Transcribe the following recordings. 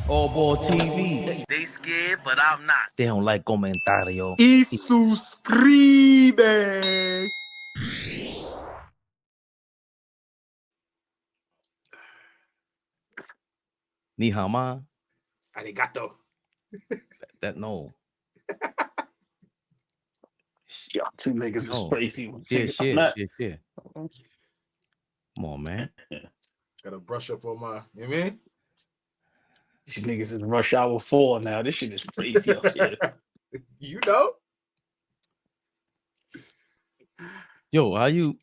AllBall TV. They scared, but I'm not. They don't like comentario. Y suscribe. Ni hao ma. Arigato. That no. Y'all two niggas is crazy. Shit. Come on, man. Gotta brush up on my, you know what I mean? These niggas is rush hour 4 now. This shit is crazy up here. You know? Yo, how you?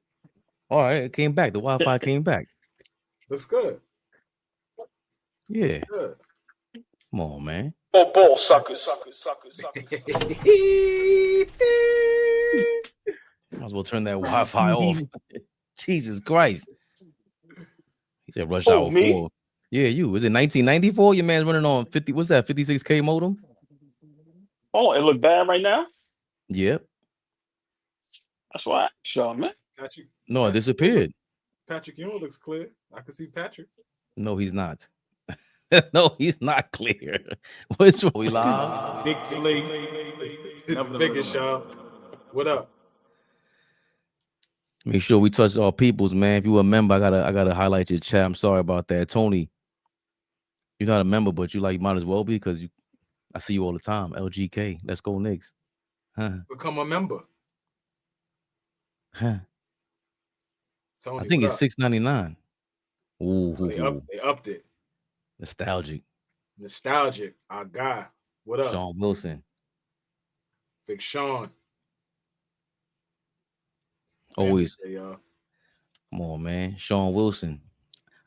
All right, it came back. The Wi-Fi came back. Looks good. Yeah. Looks good. Come on, man. AllBall suckers. Might as well turn that Wi-Fi off. Jesus Christ. He said rush hour 4. Yeah, you. Was it 1994? Your man's running on 50. What's that? 56K modem? Oh, it look bad right now? Yep. That's why. Sure, man. Got you. No, it disappeared. Patrick Ewing looks clear. I can see Patrick. No, he's not. No, he's not clear. What's wrong? We live? Big Flea. The biggest, y'all. What up? Make sure we touch our peoples, man. If you a member, I gotta highlight your chat. I'm sorry about that. Tony, you're not a member, but you might as well be because I see you all the time. LGK. Let's go Knicks. Huh. Become a member. Huh. Tony, I think it's $6.99. Ooh, they upped it. Nostalgic. Our guy. What up? Sean Wilson. Big Sean. Always. Come on, man. Sean Wilson.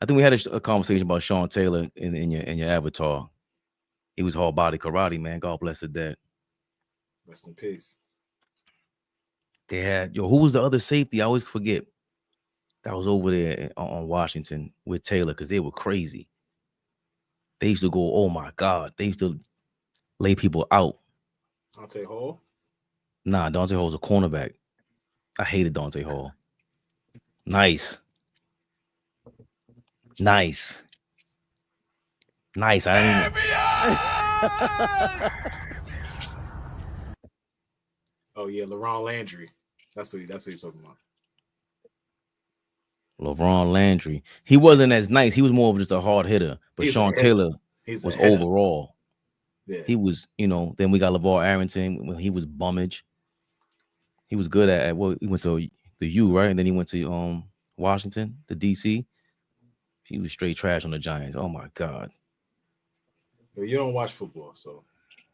I think we had a conversation about Sean Taylor in your avatar. He was whole body karate, man. God bless the dead. Rest in peace. They had who was the other safety? I always forget. That was over there on Washington with Taylor because they were crazy. They used to go, oh my God. They used to lay people out. Dante Hall? Nah, Dante Hall's a cornerback. I hated Dante Hall. Nice. I didn't Oh yeah, LaRon Landry. That's what he's talking about. LaRon Landry. He wasn't as nice. He was more of just a hard hitter. But Sean Taylor was overall. Yeah. He was, then we got LeVar Arrington when he was bummage. He was good at he went to the U, right? And then he went to Washington, the DC. He was straight trash on the Giants. Oh my God. You don't watch football, so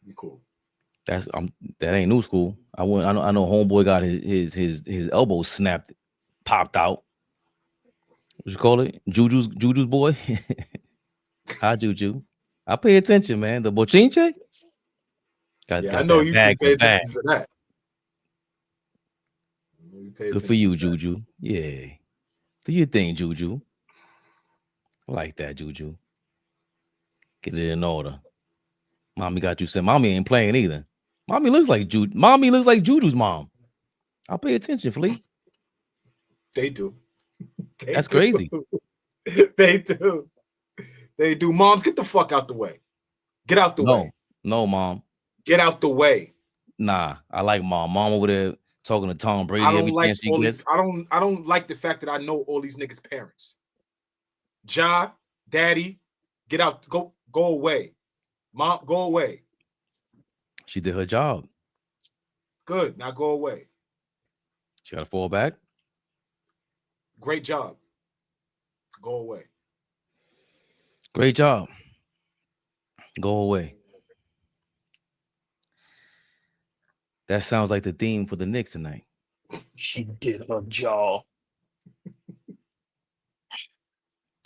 you cool. That ain't new school. I know homeboy got his elbow snapped, popped out. What you call it? Juju's boy. Hi, Juju. I pay attention, man. The bochinche. Got I know you pay attention to that. Good for you, Juju. Yeah. Do your thing, Juju. I like that, Juju. Get it in order. Mommy got you said. Mommy ain't playing either. Mommy looks like Juju's mom. I'll pay attention, Flea. They do. That's crazy. They do. They do. Moms, get the fuck out the way. Get out the way. No, Mom. Get out the way. Nah, I like Mom. Mom over there talking to Tom Brady. I don't like all these. I don't like the fact that I know all these niggas' parents. Ja, Daddy, get out. Go away. Mom, go away. She did her job. Good. Now go away. She got to fall back. Great job. Go away. Great job. Go away. That sounds like the theme for the Knicks tonight. She did her job.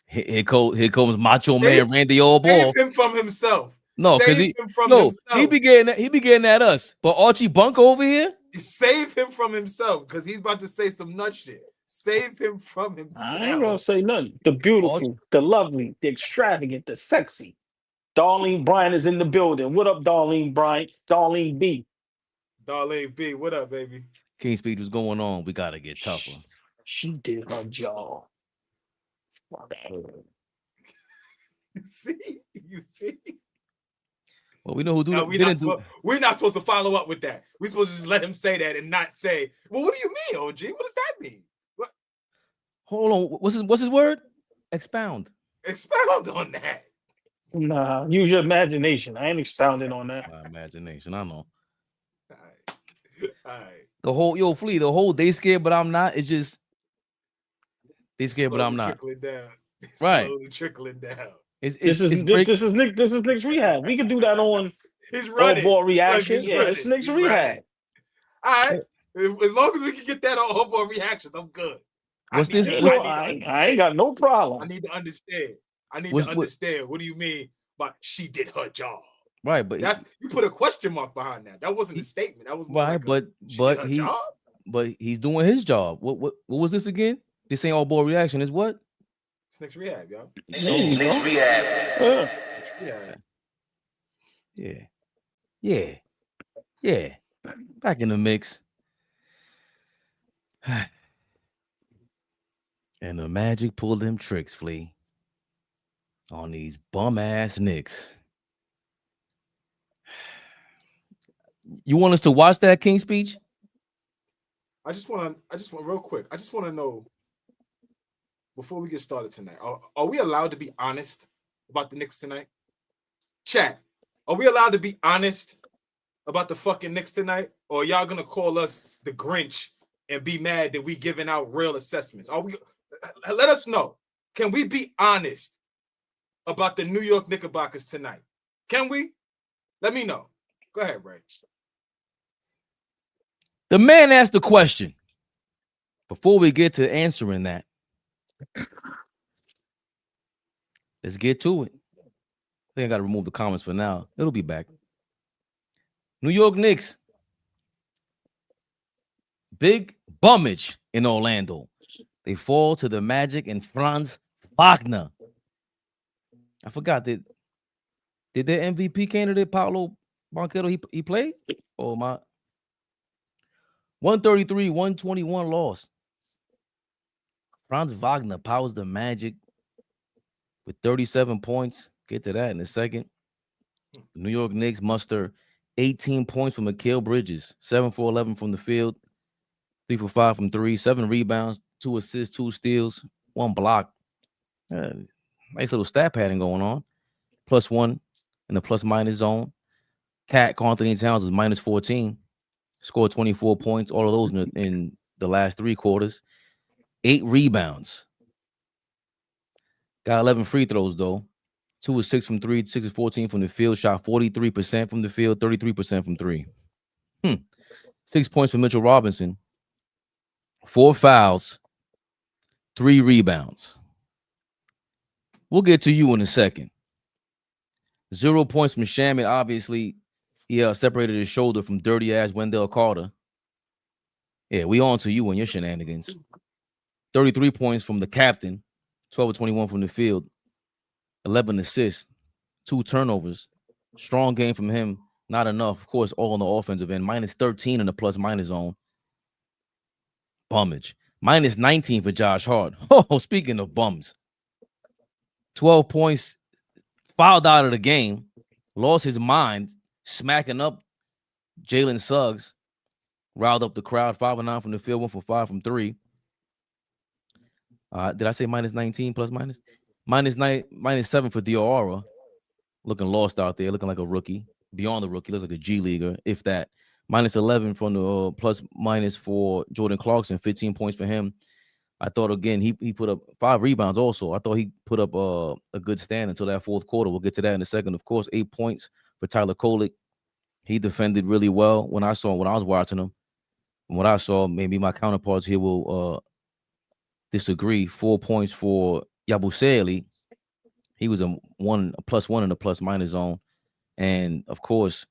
Here comes Macho Man Randy AllBall. Save him from himself. No, because he be getting at us. But Archie Bunker over here, save him from himself because he's about to say some nut shit. Save him from himself. I ain't gonna say nothing. The beautiful, the lovely, the extravagant, the sexy. Darlene Bryant is in the building. What up, Darlene Bryant? Darlene B. Darlene B. What up, baby? King Speed, what's going on? We gotta get tougher. She did her job. You see? Well, we know who No, we're not supposed to follow up with that. We're supposed to just let him say that and not say, well, what do you mean, OG? What does that mean? What? Hold on. What's his word? Expound. Expound on that. Nah, use your imagination. I ain't expounding on that. My imagination. I know. All right. The whole Flea, the whole they scared, but I'm not. It's just they scared, but I'm not. Trickling down. Right. Slowly trickling down. This is Knicks Rehab. We can do that on He's running. All-Ball reaction. He's Yeah, running. it's Knicks He's Rehab. running. All right. As long as we can get that on All-Ball reactions, I'm good. What's this? I ain't got no problem. I need to understand. What do you mean by she did her job? Right, but you put a question mark behind that. That wasn't a statement. That was more right, like but he's doing his job. What was this again? This ain't All-Ball reaction. Is what? It's Knicks Rehab, y'all. Knicks Rehab. Yeah. Back in the mix. And the Magic pulled them tricks, Flea, on these bum ass Knicks. You want us to watch that King speech? I just want real quick. I just want to know before we get started tonight. Are we allowed to be honest about the Knicks tonight? Chat. Are we allowed to be honest about the fucking Knicks tonight? Or are y'all gonna call us the Grinch and be mad that we giving out real assessments? Let us know. Can we be honest about the New York Knickerbockers tonight? Can we? Let me know. Go ahead, Ray. The man asked the question. Before we get to answering that, let's get to it. I think I got to remove the comments for now. It'll be back. New York Knicks. Big bummage in Orlando. They fall to the Magic and Franz Wagner. I forgot that. Did their MVP candidate Paolo Banchero he played? Oh my. 133-121 loss. Franz Wagner powers the Magic with 37 points. Get to that in a second. New York Knicks muster 18 points from Mikal Bridges, 7 for 11 from the field, 3 for 5 from 3, 7 rebounds, 2 assists, 2 steals, 1 block. Nice little stat pattern going on. +1 in the plus-minus zone. Cat Anthony Towns is -14. Scored 24 points, all of those in the last 3 quarters. 8 rebounds. Got 11 free throws, though. 2 of 6 from 3, 6 of 14 from the field. Shot 43% from the field, 33% from 3. 6 points for Mitchell Robinson. 4 fouls, 3 rebounds. We'll get to you in a second. 0 points from Shaman. Obviously, he separated his shoulder from dirty-ass Wendell Carter. Yeah, we on to you and your shenanigans. 33 points from the captain. 12 of 21 from the field. 11 assists. 2 turnovers. Strong game from him. Not enough. Of course, all on the offensive end. -13 in the plus-minus zone. Bummage. -19 for Josh Hart. Oh, speaking of bums. 12 points. Fouled out of the game. Lost his mind. Smacking up Jalen Suggs. Riled up the crowd. 5 of 9 from the field. 1 for 5 from 3. Did I say -19 plus-minus? -7 for Diarra. Looking lost out there. Looking like a rookie. Beyond the rookie. Looks like a G leaguer, if that. -11 from the plus-minus for Jordan Clarkson. 15 points for him. I thought, again, he put up 5 rebounds also. I thought he put up a good stand until that fourth quarter. We'll get to that in a second. Of course, 8 points for Tyler Kolek. He defended really well when I was watching him. From what I saw, maybe my counterparts here will disagree. 4 points for Yabusele. He was a +1 in the plus-minus zone. And, of course,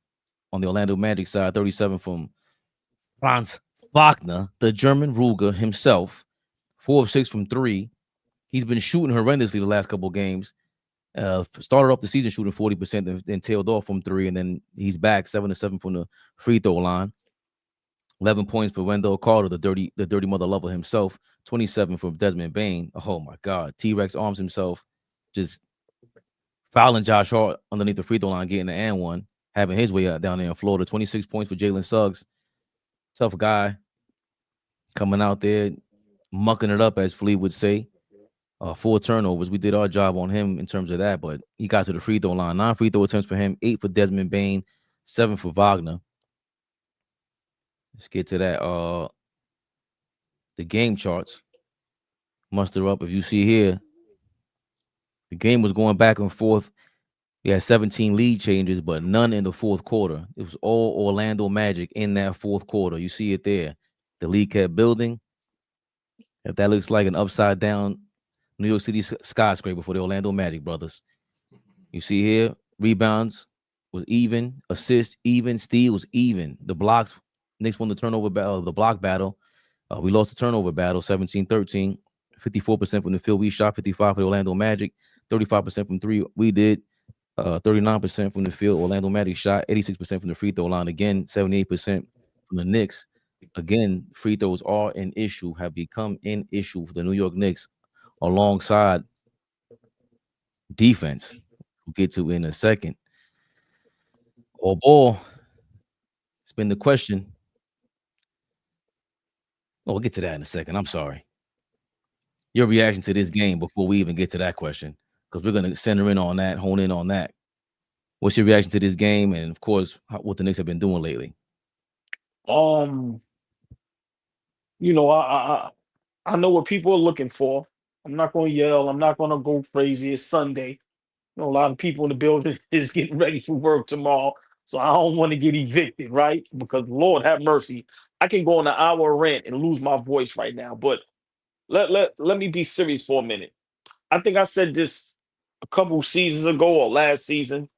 on the Orlando Magic side, 37 from Franz Wagner, the German Ruger himself. 4 of 6 from 3. He's been shooting horrendously the last couple of games. Started off the season shooting 40%, then tailed off from 3, and then he's back 7 of 7 from the free throw line. 11 points for Wendell Carter, the dirty mother lover himself. 27 for Desmond Bane. Oh my God, T-Rex arms himself, just fouling Josh Hart underneath the free throw line, getting the and one. having his way out down there in Florida. 26 points for Jalen Suggs. Tough guy coming out there, mucking it up, as Flea would say. 4 turnovers. We did our job on him in terms of that, but he got to the free throw line. 9 free throw attempts for him, 8 for Desmond Bane, 7 for Wagner. Let's get to that. The game charts. Muster up. If you see here, the game was going back and forth. We had 17 lead changes, but none in the fourth quarter. It was all Orlando Magic in that fourth quarter. You see it there. The lead kept building. If that looks like an upside down New York City skyscraper for the Orlando Magic brothers. You see here, rebounds was even, assists even, steals even. The blocks, Knicks won the turnover battle, the block battle. We lost the turnover battle, 17-13. 54% from the field. We shot 55 for the Orlando Magic, 35% from 3. We did 39% from the field. Orlando Magic shot 86% from the free throw line. Again, 78% from the Knicks. Again, free throws are an issue, have become an issue for the New York Knicks alongside defense. We'll get to in a second. AllBall, it's been the question. Oh, we'll get to that in a second. I'm sorry. Your reaction to this game before we even get to that question, because we're going to center in on that, hone in on that. What's your reaction to this game, and of course, what the Knicks have been doing lately? You know, I know what people are looking for. I'm not going to yell. I'm not going to go crazy. It's Sunday. You know, a lot of people in the building is getting ready for work tomorrow, so I don't want to get evicted, right? Because Lord have mercy, I can go on an hour rant and lose my voice right now. But let me be serious for a minute. I think I said this a couple seasons ago or last season.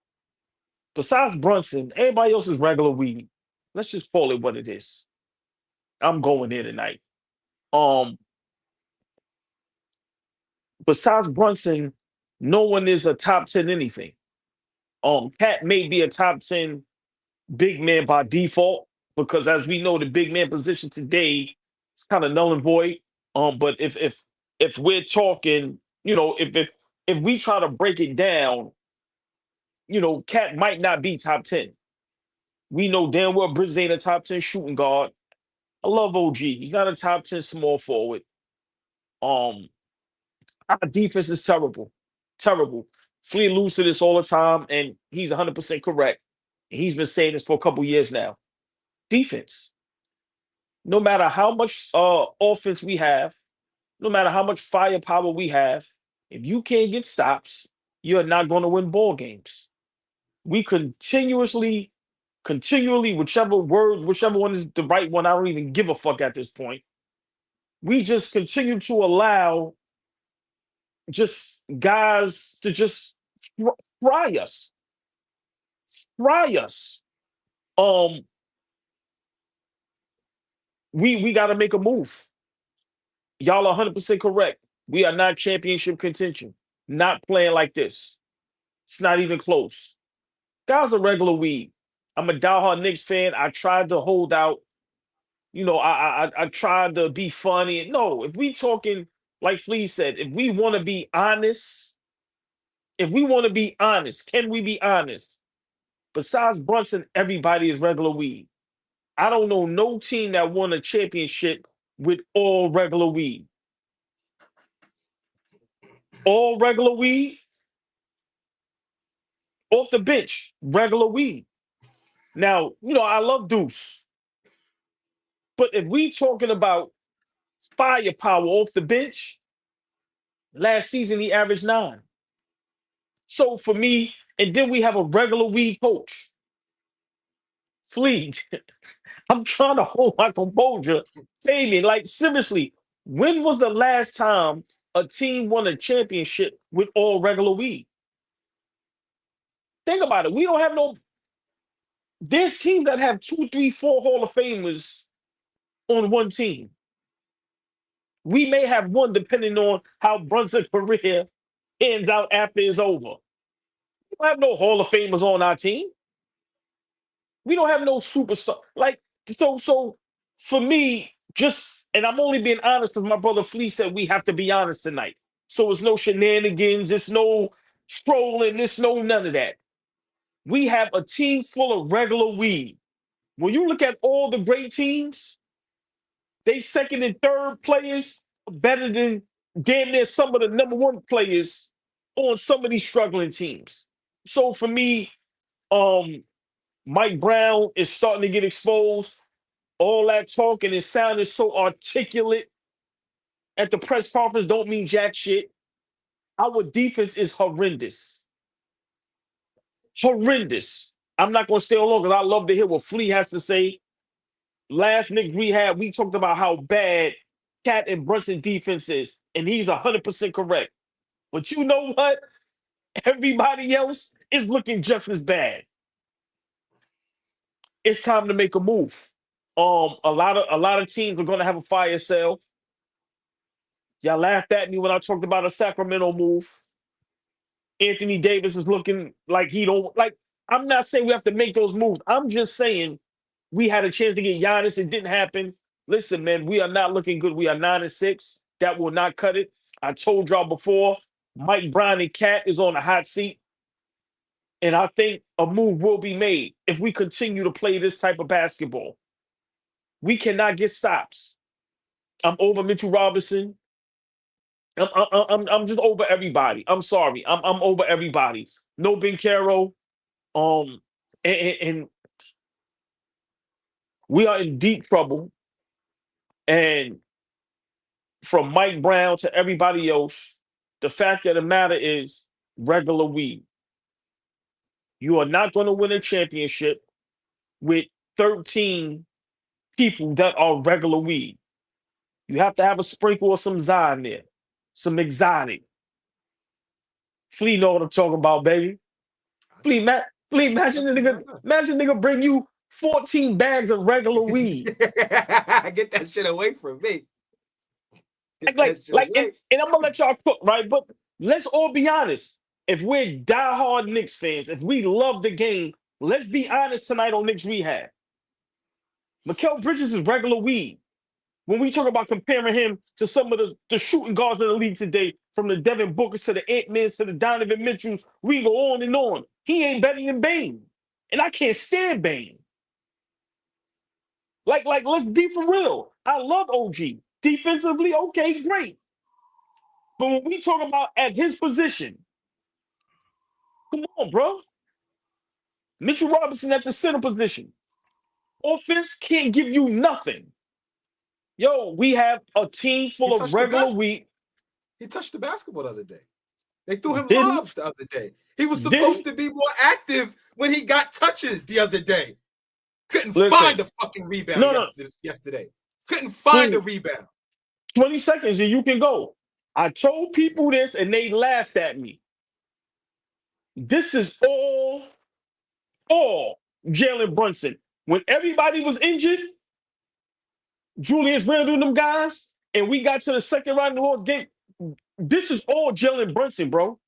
Besides Brunson, everybody else is regular weed. Let's just call it what it is. I'm going here tonight. Besides Brunson, no one is a top 10 anything. Cat may be a top 10 big man by default, because as we know, the big man position today is kind of null and void. But if we're talking, you know, if we try to break it down, you know, Cat might not be top 10. We know damn well Bridges ain't a top 10 shooting guard. I love OG. He's not a top 10 small forward. Our defense is terrible. Terrible. Flea alludes to this all the time, and he's 100% correct. He's been saying this for a couple years now. Defense. No matter how much offense we have, no matter how much firepower we have, if you can't get stops, you're not going to win ball games. We continually, whichever one is the right one, I don't even give a fuck at this point. We just continue to allow just guys to just fry us. We got to make a move. Y'all are 100% correct. We are not championship contention. Not playing like this. It's not even close. Guys are regular weed. I'm a diehard Knicks fan. I tried to hold out. You know, I tried to be funny. No, if we talking, like Flea said, if we want to be honest, can we be honest? Besides Brunson, everybody is regular weed. I don't know no team that won a championship with all regular weed. All regular weed. Off the bench, regular weed. Now, you know, I love Deuce. But if we talking about firepower off the bench, last season he averaged 9. So for me, and then we have a regular weed coach. Flea, I'm trying to hold my composure. Fabian, like seriously, when was the last time a team won a championship with all regular weed? Think about it. We don't have no. There's teams that have 2, 3, 4 Hall of Famers on one team. We may have one depending on how Brunson's career ends out after it's over. We don't have no Hall of Famers on our team. We don't have no superstar. Like, so for me, and I'm only being honest because my brother Flea said we have to be honest tonight. So it's no shenanigans, it's no trolling, it's no none of that. we have a team full of regular weed. When you look at all the great teams, they second and third players are better than damn near some of the number one players on some of these struggling teams. So for me, Mike Brown is starting to get exposed. All that talk and his sound is so articulate at the press conference don't mean jack shit. Our defense is horrendous. Horrendous. I'm not going to stay on long because I love to hear what Flea has to say. Last Knicks Rehab, we talked about how bad Cat and Brunson defense is, and he's 100% correct. But you know what? Everybody else is looking just as bad. It's time to make a move. A lot of teams are going to have a fire sale. Y'all laughed at me when I talked about a Sacramento move. Anthony Davis is looking like he don't like. I'm not saying we have to make those moves. I'm just saying we had a chance to get Giannis. It didn't happen. Listen, man, we are not looking good. We are 9-6. That will not cut it. I told y'all before, Mike Brown and Cat is on the hot seat. And I think a move will be made if we continue to play this type of basketball. We cannot get stops. I'm over Mitchell Robinson. I'm just over everybody. I'm sorry. I'm over everybody. No Ben Caro. And we are in deep trouble. And from Mike Brown to everybody else, the fact of the matter is regular weed. You are not going to win a championship with 13 people that are regular weed. You have to have a sprinkle of some Zion there, some exotic. Flea know what I'm talking about, baby. Flea, imagine nigga bring you 14 bags of regular weed. Get that shit away from me. And I'm gonna let y'all cook, right? But let's all be honest. If we're diehard Knicks fans, if we love the game, let's be honest tonight on Knicks Rehab. Mikal Bridges is regular weed. When we talk about comparing him to some of the shooting guards in the league today, from the Devin Bookers to the Ant-Mans to the Donovan Mitchells, we go on and on. He ain't better than Bane. And I can't stand Bane. Like, let's be for real. I love OG. Defensively, okay, great. But when we talk about at his position, come on, bro. Mitchell Robinson at the center position. Offense can't give you nothing. Yo, we have a team full of regular weed. He touched the basketball the other day. They threw him lobs the other day. He was supposed to be more active when he got touches the other day. Couldn't find a fucking rebound yesterday. Couldn't find a rebound. 20 seconds and you can go. I told people this and they laughed at me. This is all Jalen Brunson. When everybody was injured, Julius Randle and them guys, and we got to the second round of the Horse game, this is all Jalen Brunson, bro.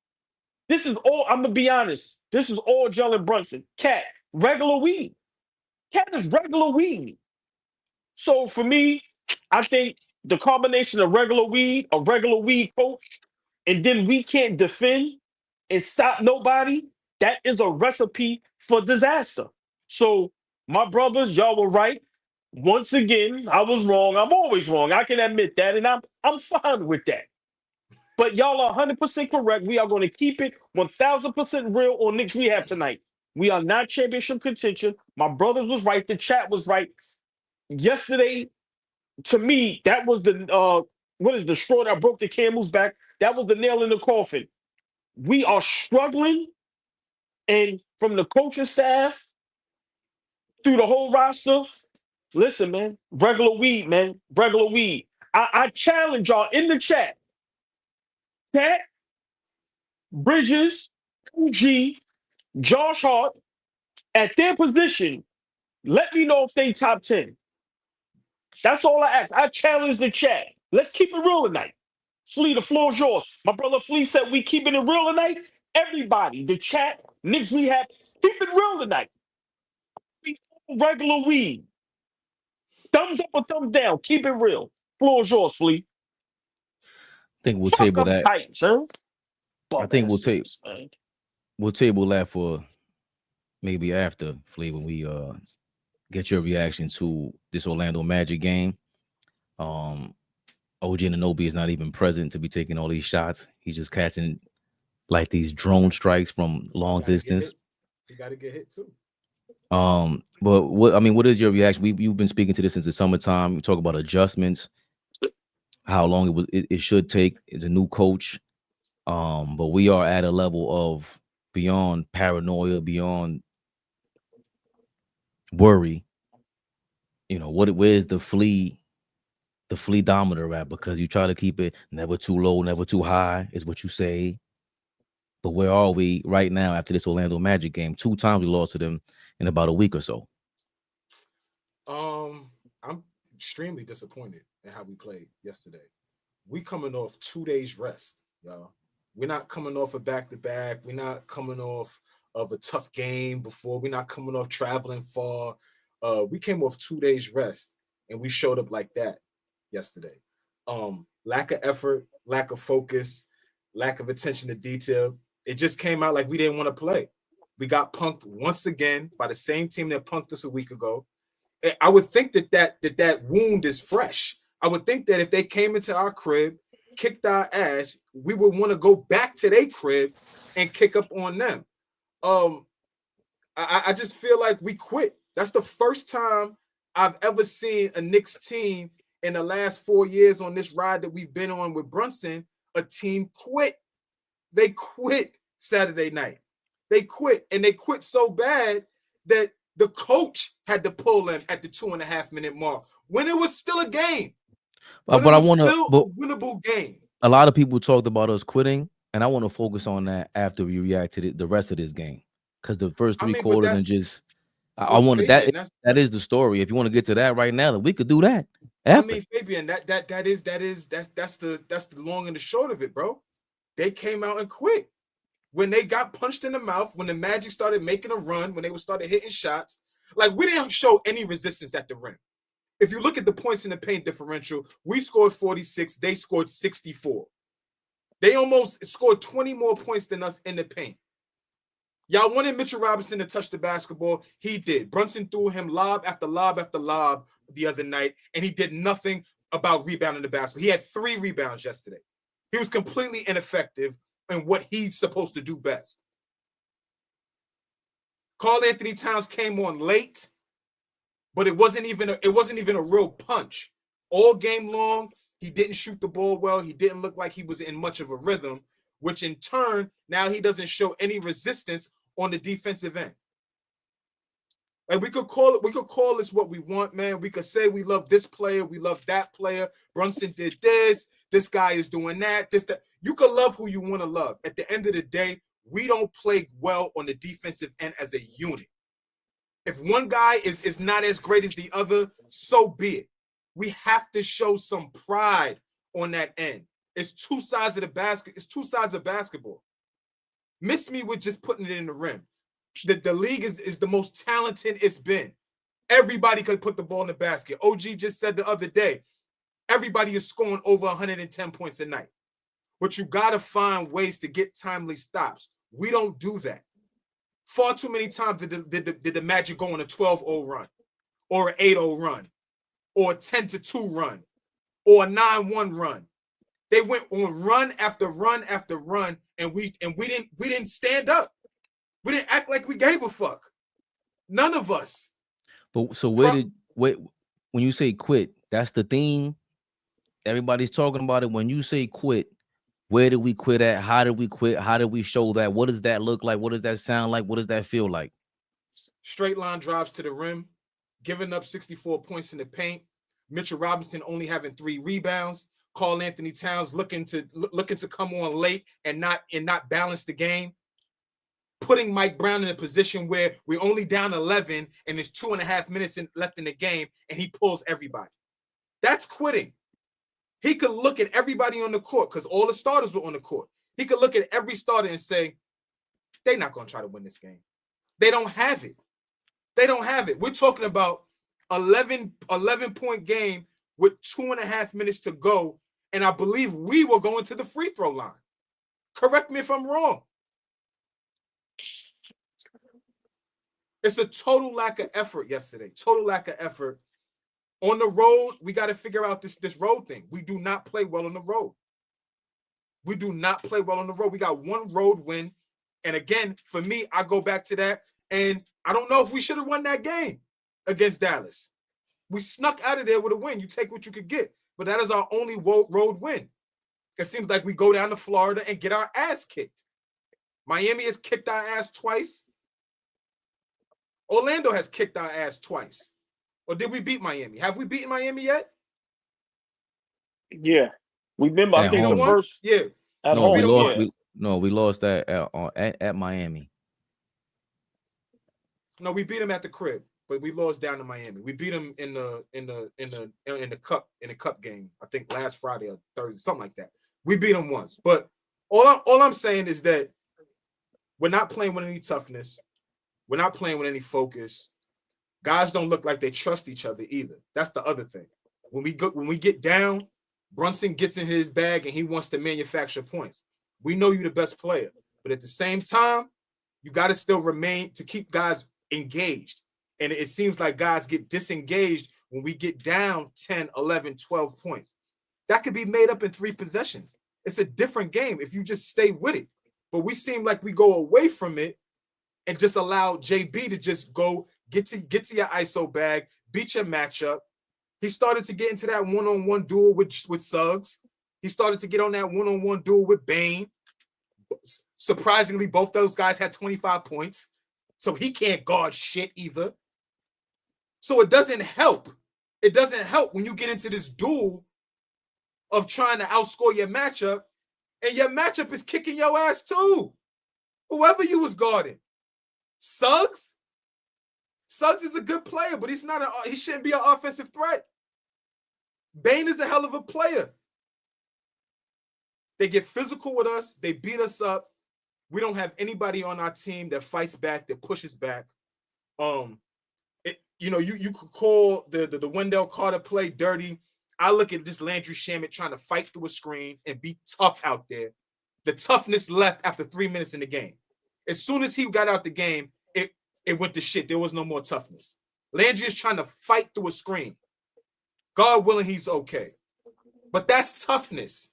This is all, I'm going to be honest, this is all Jalen Brunson. Cat, regular weed. Cat is regular weed. So for me, I think the combination of regular weed, a regular weed coach, and then we can't defend and stop nobody, that is a recipe for disaster. So my brothers, y'all were right. Once again, I was wrong. I'm always wrong. I can admit that, and I'm fine with that. But y'all are 100% correct. We are going to keep it 1,000% real on Knicks Rehab tonight. We are not championship contention. My brothers was right. The chat was right. Yesterday, to me, that was the the straw that broke the camel's back. That was the nail in the coffin. We are struggling, and from the coaching staff through the whole roster, listen, man, regular weed, man, regular weed. I challenge y'all in the chat. Cat, Bridges, OG, Josh Hart, at their position, let me know if they top 10. That's all I ask. I challenge the chat. Let's keep it real tonight. Flea, the floor is yours. My brother Flea said we keeping it real tonight. Everybody, the chat, Knicks Rehab, keep it real tonight. Regular weed. Thumbs up or thumbs down. Keep it real. Floor is yours, Flea. I think we'll table that. Tight, son. I think we'll table that for maybe after Flea when we get your reaction to this Orlando Magic game. OG Anunoby is not even present to be taking all these shots. He's just catching like these drone strikes from long distance. He got to get hit too. But what is your reaction? You've been speaking to this since the summertime. We talk about adjustments, how long it should take. It's a new coach. But we are at a level of beyond paranoia, beyond worry. You know, where's the fleadometer at? Because you try to keep it never too low, never too high, is what you say. But where are we right now after this Orlando Magic game? 2 times we lost to them in about a week or so. I'm extremely disappointed in how we played yesterday. We coming off 2 days rest, y'all. We're not coming off a back-to-back. We're not coming off of a tough game before. We're not coming off traveling far. We came off 2 days rest, and we showed up like that yesterday. Lack of effort, lack of focus, lack of attention to detail. It just came out like we didn't want to play. We got punked once again by the same team that punked us a week ago. I would think that wound is fresh. I would think that if they came into our crib, kicked our ass, we would want to go back to their crib and kick up on them. I just feel like we quit. That's the first time I've ever seen a Knicks team in the last 4 years on this ride that we've been on with Brunson, a team quit. They quit Saturday night. They quit, and they quit so bad that the coach had to pull them at the 2.5 minute mark when it was still a game. But I want to a winnable game. A lot of people talked about us quitting, and I want to focus on that after we react to the rest of this game, because the first 3 quarters and just I want that is the story. If you want to get to that right now, then we could do that. I mean, Fabian, that's the long and the short of it, bro. They came out and quit. When they got punched in the mouth, when the Magic started making a run, when they started hitting shots, like we didn't show any resistance at the rim. If you look at the points in the paint differential, we scored 46, they scored 64. They almost scored 20 more points than us in the paint. Y'all wanted Mitchell Robinson to touch the basketball. He did. Brunson threw him lob after lob after lob the other night, and he did nothing about rebounding the basketball. He had 3 rebounds yesterday. He was completely ineffective in what he's supposed to do best. Karl-Anthony Towns came on late, but it wasn't even a real punch. All game long, he didn't shoot the ball well. He didn't look like he was in much of a rhythm, which in turn, now he doesn't show any resistance on the defensive end. Like we could call this what we want, man. We could say we love this player, we love that player. Brunson did this guy is doing that, that. You could love who you want to love. At the end of the day, we don't play well on the defensive end as a unit. If one guy is not as great as the other, so be it. We have to show some pride on that end. It's 2 sides of the basket. It's 2 sides of basketball. Miss me with just putting it in the rim. The league is the most talented it's been. Everybody could put the ball in the basket. OG just said the other day, everybody is scoring over 110 points a night. But you got to find ways to get timely stops. We don't do that. Far too many times did the Magic go on a 12-0 run, or an 8-0 run, or a 10-2 run, or a 9-1 run. They went on run after run after run, and we didn't stand up. We didn't act like we gave a fuck. None of us. But so when you say quit, that's the theme. Everybody's talking about it. When you say quit, where did we quit at? How did we quit? How did we show that? What does that look like? What does that sound like? What does that feel like? Straight line drives to the rim, giving up 64 points in the paint. Mitchell Robinson only having 3 rebounds. Karl-Anthony Towns looking to come on late and not balance the game. Putting Mike Brown in a position where we're only down 11 and there's 2.5 minutes left in the game, and he pulls everybody. That's quitting. He could look at everybody on the court because all the starters were on the court. He could look at every starter and say, they're not going to try to win this game. They don't have it. They don't have it. We're talking about 11-point game with 2.5 minutes to go, and I believe we were going to the free throw line. Correct me if I'm wrong. It's a total lack of effort yesterday. Total lack of effort. On the road, we got to figure out this road thing. We do not play well on the road. We do not play well on the road. We got one road win. And again, for me, I go back to that. And I don't know if we should have won that game against Dallas. We snuck out of there with a win. You take what you could get. But that is our only road win. It seems like we go down to Florida and get our ass kicked. Miami has kicked our ass twice. Orlando has kicked our ass twice. Or did we beat Miami? Have we beaten Miami yet? Yeah. We remember, I think the first. Yeah. At no, home. we lost. Yeah. We lost that at Miami. No, we beat them at the crib, but we lost down to Miami. We beat them in the cup game. I think last Friday or Thursday, something like that. We beat them once. But all I'm saying is that we're not playing with any toughness. We're not playing with any focus. Guys don't look like they trust each other either. That's the other thing. When we get down, Brunson gets in his bag and he wants to manufacture points. We know you're the best player, but at the same time, you got to still remain to keep guys engaged. And it seems like guys get disengaged when we get down 10, 11, 12 points. That could be made up in 3 possessions. It's a different game if you just stay with it. But we seem like we go away from it and just allow JB to just go get to your ISO bag, beat your matchup. He started to get into that one-on-one duel with Suggs. He started to get on that one-on-one duel with Bane. Surprisingly, both those guys had 25 points. So he can't guard shit either. So it doesn't help. It doesn't help when you get into this duel of trying to outscore your matchup, and your matchup is kicking your ass too. Whoever you was guarding. Suggs is a good player, but he shouldn't be an offensive threat. Bane is a hell of a player. They get physical with us. They beat us up. We don't have anybody on our team that fights back, that pushes back. You could call the Wendell Carter play dirty. I look at this Landry Shamet trying to fight through a screen and be tough out there. The toughness left after 3 minutes in the game. As soon as he got out the game, it went to shit. There was no more toughness. Landry is trying to fight through a screen. God willing, he's okay. But that's toughness.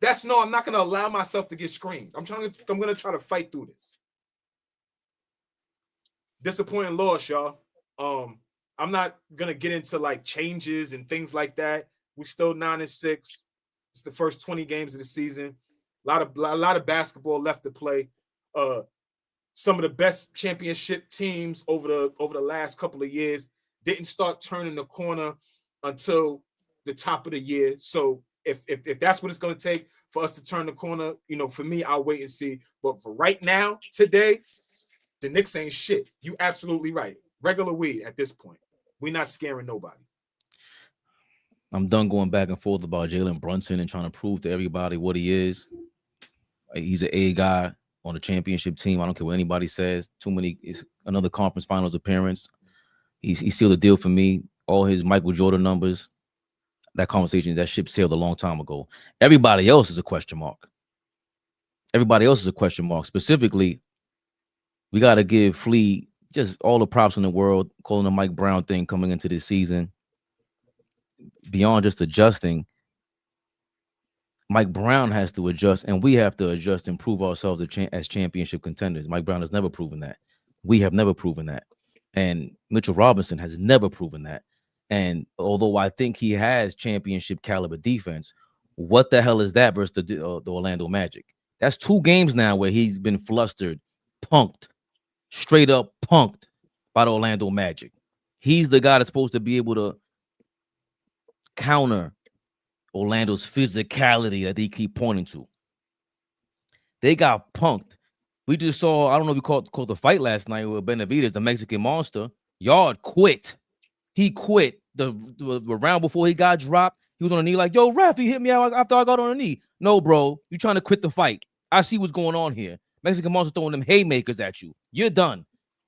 I'm not going to allow myself to get screened. I'm going to try to fight through this. Disappointing loss, y'all. I'm not going to get into like changes and things like that. We're still 9-6. It's the first 20 games of the season. A lot of basketball left to play. Some of the best championship teams over the last couple of years didn't start turning the corner until the top of the year. So if that's what it's going to take for us to turn the corner, for me, I'll wait and see. But for right now, today, the Knicks ain't shit. You absolutely right. Regular weed at this point. We're not scaring nobody. I'm done going back and forth about Jalen Brunson and trying to prove to everybody what he is. He's an A guy on a championship team. I don't care what anybody says. It's another conference finals appearance. He sealed the deal for me. All his Michael Jordan numbers. That ship sailed a long time ago. Everybody else is a question mark. Specifically, we got to give Flea just all the props in the world, calling the Mike Brown thing coming into this season. Beyond just adjusting, Mike Brown has to adjust, and we have to adjust and prove ourselves as championship contenders. Mike Brown has never proven that. We have never proven that. And Mitchell Robinson has never proven that. And although I think he has championship caliber defense, what the hell is that versus the Orlando Magic? That's 2 games now where he's been flustered, punked, straight up punked by the Orlando Magic. He's the guy that's supposed to be able to counter Orlando's physicality that they keep pointing to. They got punked. We just saw, I don't know if you called the fight last night with Benavidez, the Mexican monster. Yard quit. He quit. The round before he got dropped, he was on a knee like, yo, ref, he hit me out after I got on a knee. No, bro, you trying to quit the fight. I see what's going on here. Mexican monster throwing them haymakers at you. You're done.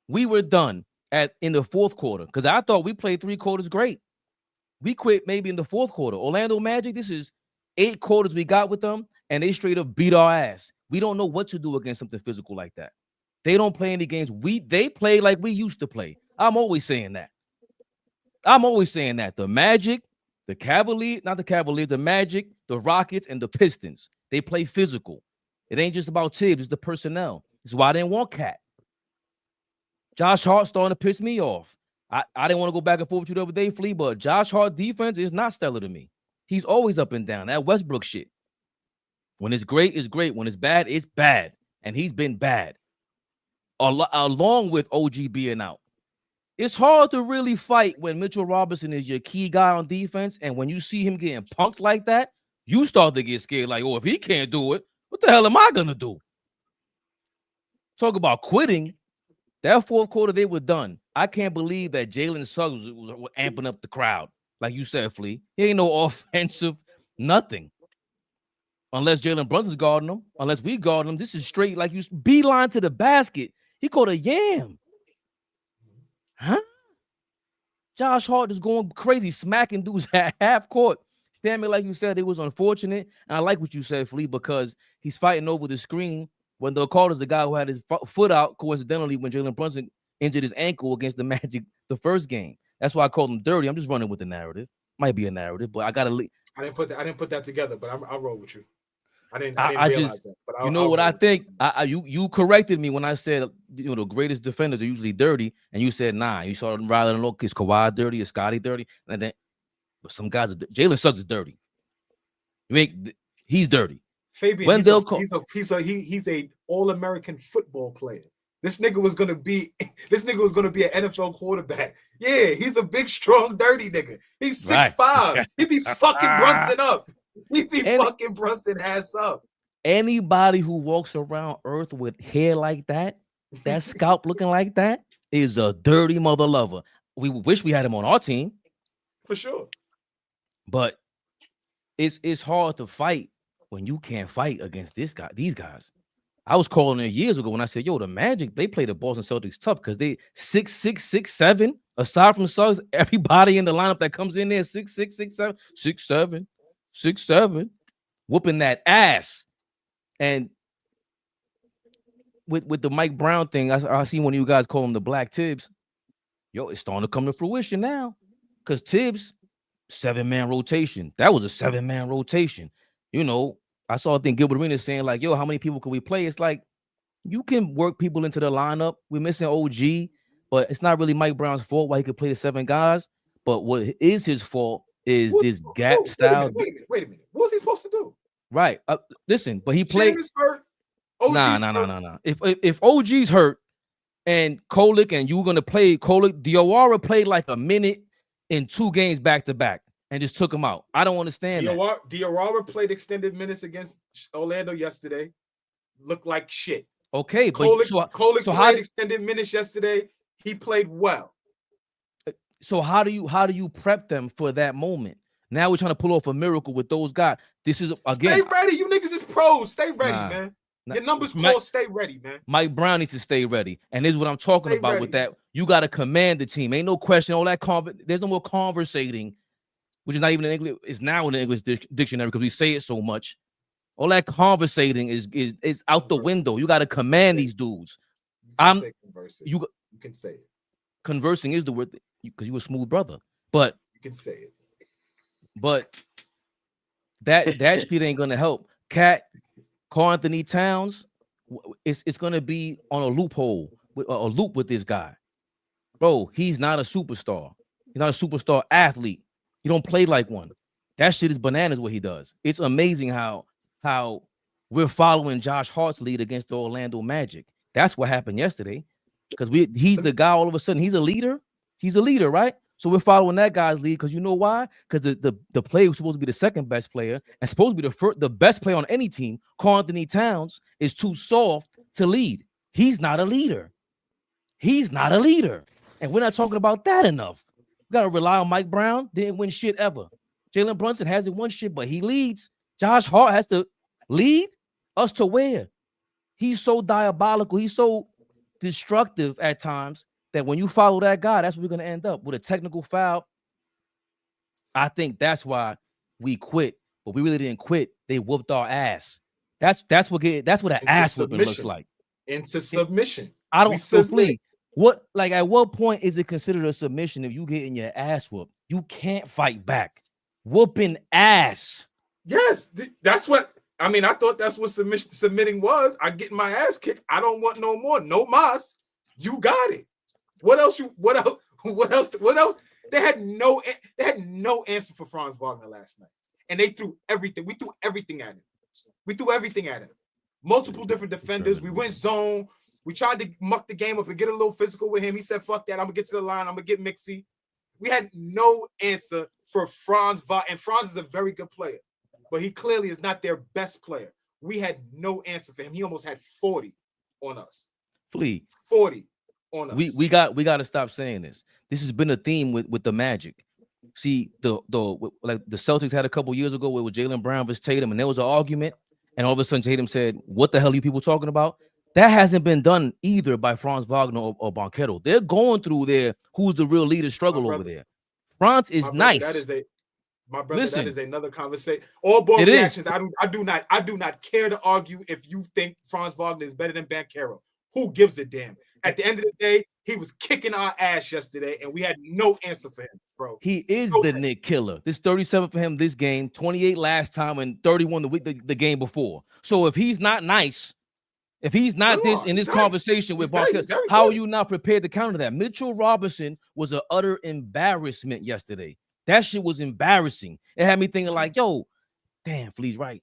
We were done in the 4th quarter because I thought we played 3 quarters great. We quit maybe in the 4th quarter. Orlando Magic, this is 8 quarters we got with them, and they straight up beat our ass. We don't know what to do against something physical like that. They don't play any games. They play like we used to play. I'm always saying that. The Magic, the Cavaliers, not the Cavaliers, the Magic, the Rockets, and the Pistons. They play physical. It ain't just about Tibbs, it's the personnel. It's why I didn't want Cat. Josh Hart starting to piss me off. I didn't want to go back and forth with you the other day, Flea, but Josh Hart defense is not stellar to me. He's always up and down. That Westbrook shit. When it's great, it's great. When it's bad, it's bad. And he's been bad. Along with OG being out. It's hard to really fight when Mitchell Robinson is your key guy on defense. And when you see him getting punked like that, you start to get scared. Like, oh, if he can't do it, what the hell am I going to do? Talk about quitting. That fourth quarter, they were done. I can't believe that Jalen Suggs was amping up the crowd. Like you said, Flea. He ain't no offensive, nothing. Unless Jalen Brunson's guarding him. Unless we guard him. This is straight like you beeline to the basket. He caught a yam. Huh? Josh Hart is going crazy, smacking dudes at half court. Family, like you said, it was unfortunate. And I like what you said, Flea, because he's fighting over the screen when the call is the guy who had his foot out, coincidentally, when Jalen Brunson injured his ankle against the Magic the first game. That's why I called him dirty. I'm just running with the narrative. Might be a narrative, but I gotta leave. I didn't put that together, but I'll roll with you. I didn't realize that. But you know what I think? You corrected me when I said the greatest defenders are usually dirty, and you said nah. You saw rather than look, is Kawhi dirty, is Scotty dirty, and then but some guys are Jalen Suggs is dirty. He's dirty. Fabian, he's a All-American football player. This nigga was gonna be an NFL quarterback. Yeah, he's a big, strong, dirty nigga. He's 6'5". He be fucking Brunson up. He be fucking Brunson ass up. Anybody who walks around Earth with hair like that scalp looking like that, is a dirty mother lover. We wish we had him on our team. For sure. But it's hard to fight when you can't fight against these guys. I was calling it years ago when I said, yo, the Magic, they play the Boston Celtics tough because they 6'6", 6'7". Aside from Suggs, everybody in the lineup that comes in there 6'6", 6'7", 6'7", 6'7", whooping that ass. And with the Mike Brown thing, I see one of you guys call him the Black Tibbs. Yo, it's starting to come to fruition now. Because Tibbs, 7-man rotation. That was a 7-man rotation. You know, I saw a thing Gilbert Arenas saying, like, yo, how many people can we play? It's like, you can work people into the lineup. We're missing OG, but it's not really Mike Brown's fault why he could play the 7 guys. But what is his fault is this gap style. Wait a minute. What was he supposed to do? Right. Listen, but he played. Hurt. Nah. If OG's hurt and Kolick and you're going to play Kolick, Diawara played like a minute in 2 games back to back and just took him out. I don't understand that. Diawara played extended minutes against Orlando yesterday. Looked like shit. Okay, but Kolick played extended minutes yesterday. He played well. So how do you prep them for that moment? Now we're trying to pull off a miracle with those guys. This is again. Stay ready, you niggas is pros. Stay ready, man. Your numbers close. Stay ready, man. Mike Brown needs to stay ready, and this is what I'm talking about with that. You got to command the team. Ain't no question. All that there's no more conversating, which is not even in English. It's now in the English dictionary because we say it so much. All that conversating is out the window. You got to command these dudes. You can say it. Conversing is the word because you a smooth brother, but you can say it. But that shit ain't gonna help. Cat, Karl Anthony Towns, it's gonna be on a loophole, a loop with this guy, bro. He's not a superstar. He's not a superstar athlete. He don't play like one. That shit is bananas. What he does. It's amazing how we're following Josh Hart's lead against the Orlando Magic. That's what happened yesterday. Because he's the guy. All of a sudden, he's a leader. He's a leader, right? So we're following that guy's lead because you know why? Because the player who's supposed to be the second best player and supposed to be the best player on any team, Karl Anthony Towns, is too soft to lead. He's not a leader. He's not a leader. And we're not talking about that enough. We got to rely on Mike Brown. Didn't win shit ever. Jalen Brunson hasn't won shit, but he leads. Josh Hart has to lead us to where? He's so diabolical. He's so destructive at times that when you follow that guy, that's what we're going to end up with a technical foul. I think that's why we quit, but we really didn't quit. They whooped our ass. That's what an ass whooping looks like. into submission. I We don't so submit. Flea. What like at what point is it considered a submission if you getting your ass whooped? You can't fight back. Whooping ass. Yes, that's what I mean. I thought that's what submitting was. I get my ass kicked. I don't want no more. No mas. You got it. What else? What else? They had no answer for Franz Wagner last night, and they threw everything. We threw everything at him. Multiple different defenders. We went zone. We tried to muck the game up and get a little physical with him. He said, "Fuck that. I'm gonna get to the line. I'm gonna get Mixie." We had no answer for Franz Wagner, and Franz is a very good player, but he clearly is not their best player. We had no answer for him. He almost had 40 on us. Flea. 40 on us. We got to stop saying this. This has been a theme with the Magic. See, the Celtics had a couple years ago with Jaylen Brown versus Tatum, and there was an argument, and all of a sudden Tatum said, "What the hell are you people talking about?" That hasn't been done either by Franz Wagner or Banchero. They're going through their who's the real leader struggle over there. Franz is nice. My brother, Listen, that is another conversation. All ball reactions. I do not care to argue if you think Franz Wagner is better than Banchero. Who gives a damn? At the end of the day, he was kicking our ass yesterday, and we had no answer for him, bro. He is the Knick killer. This 37 for him this game, 28 last time, and 31 the game before. So if he's not nice, if he's not in this conversation with Banchero, how are you not prepared to counter that? Mitchell Robinson was an utter embarrassment yesterday. That shit was embarrassing. It had me thinking like, yo, damn, Flea's right.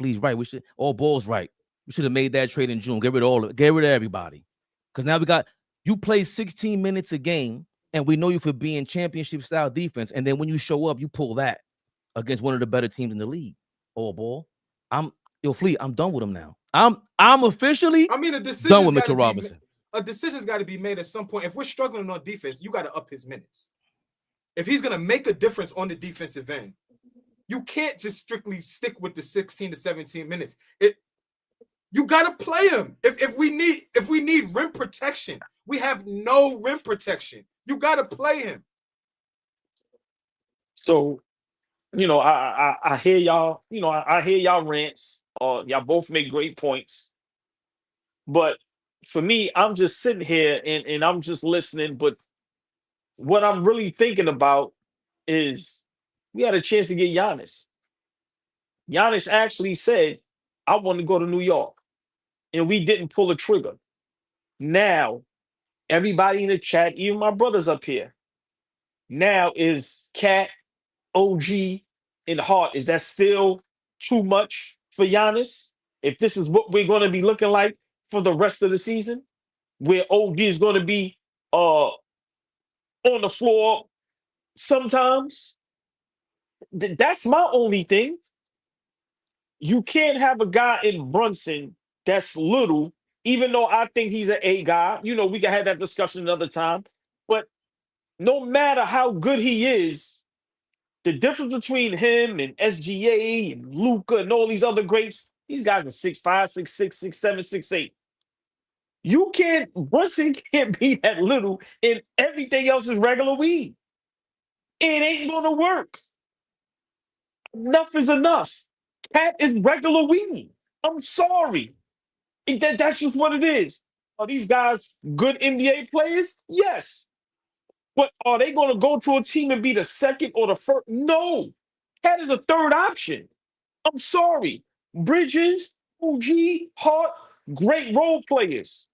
We should AllBall's right. We should have made that trade in June. Get rid of everybody. Because now you play 16 minutes a game, and we know you for being championship style defense. And then when you show up, you pull that against one of the better teams in the league. AllBall. Flea, I'm done with him now. I'm officially done with Mitchell Robinson. A decision's got to be made at some point. If we're struggling on defense, you got to up his minutes. If he's going to make a difference on the defensive end, you can't just strictly stick with the 16 to 17 minutes. You got to play him. If we need rim protection, we have no rim protection. You got to play him. So, I hear y'all. I hear y'all rants. Y'all both make great points. But for me, I'm just sitting here and I'm just listening. But what I'm really thinking about is we had a chance to get Giannis. Giannis actually said, "I want to go to New York." And we didn't pull a trigger. Now, everybody in the chat, even my brothers up here, now is Cat, OG, and Hart. Is that still too much for Giannis? If this is what we're going to be looking like for the rest of the season, where OG is going to be on the floor sometimes, that's my only thing. You can't have a guy in Brunson that's little, even though I think he's an A guy. We can have that discussion another time. But no matter how good he is, the difference between him and SGA and Luka and all these other greats, these guys are 6'5", 6'6", 6'7", 6'8". Brunson can't be that little and everything else is regular weed. It ain't gonna work. Enough is enough. Cat is regular weed. I'm sorry. That's just what it is. Are these guys good NBA players? Yes. But are they going to go to a team and be the second or the first? No. Cat is the third option. I'm sorry. Bridges, OG, Hart, great role players.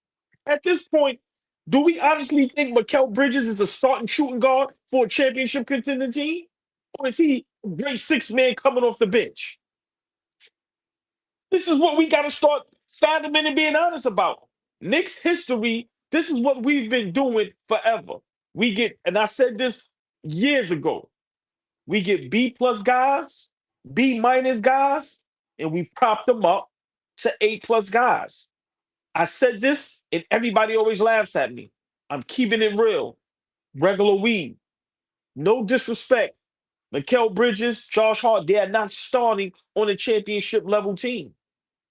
At this point, do we honestly think Mikal Bridges is a starting shooting guard for a championship contending team? Or is he a great six-man coming off the bench? This is what we got to start fathoming and being honest about. Knicks history, this is what we've been doing forever. We get, and I said this years ago, we get B-plus guys, B-minus guys, and we prop them up to A-plus guys. I said this, and everybody always laughs at me. I'm keeping it real. Regular weed. No disrespect. Mikal Bridges, Josh Hart, they are not starting on a championship level team.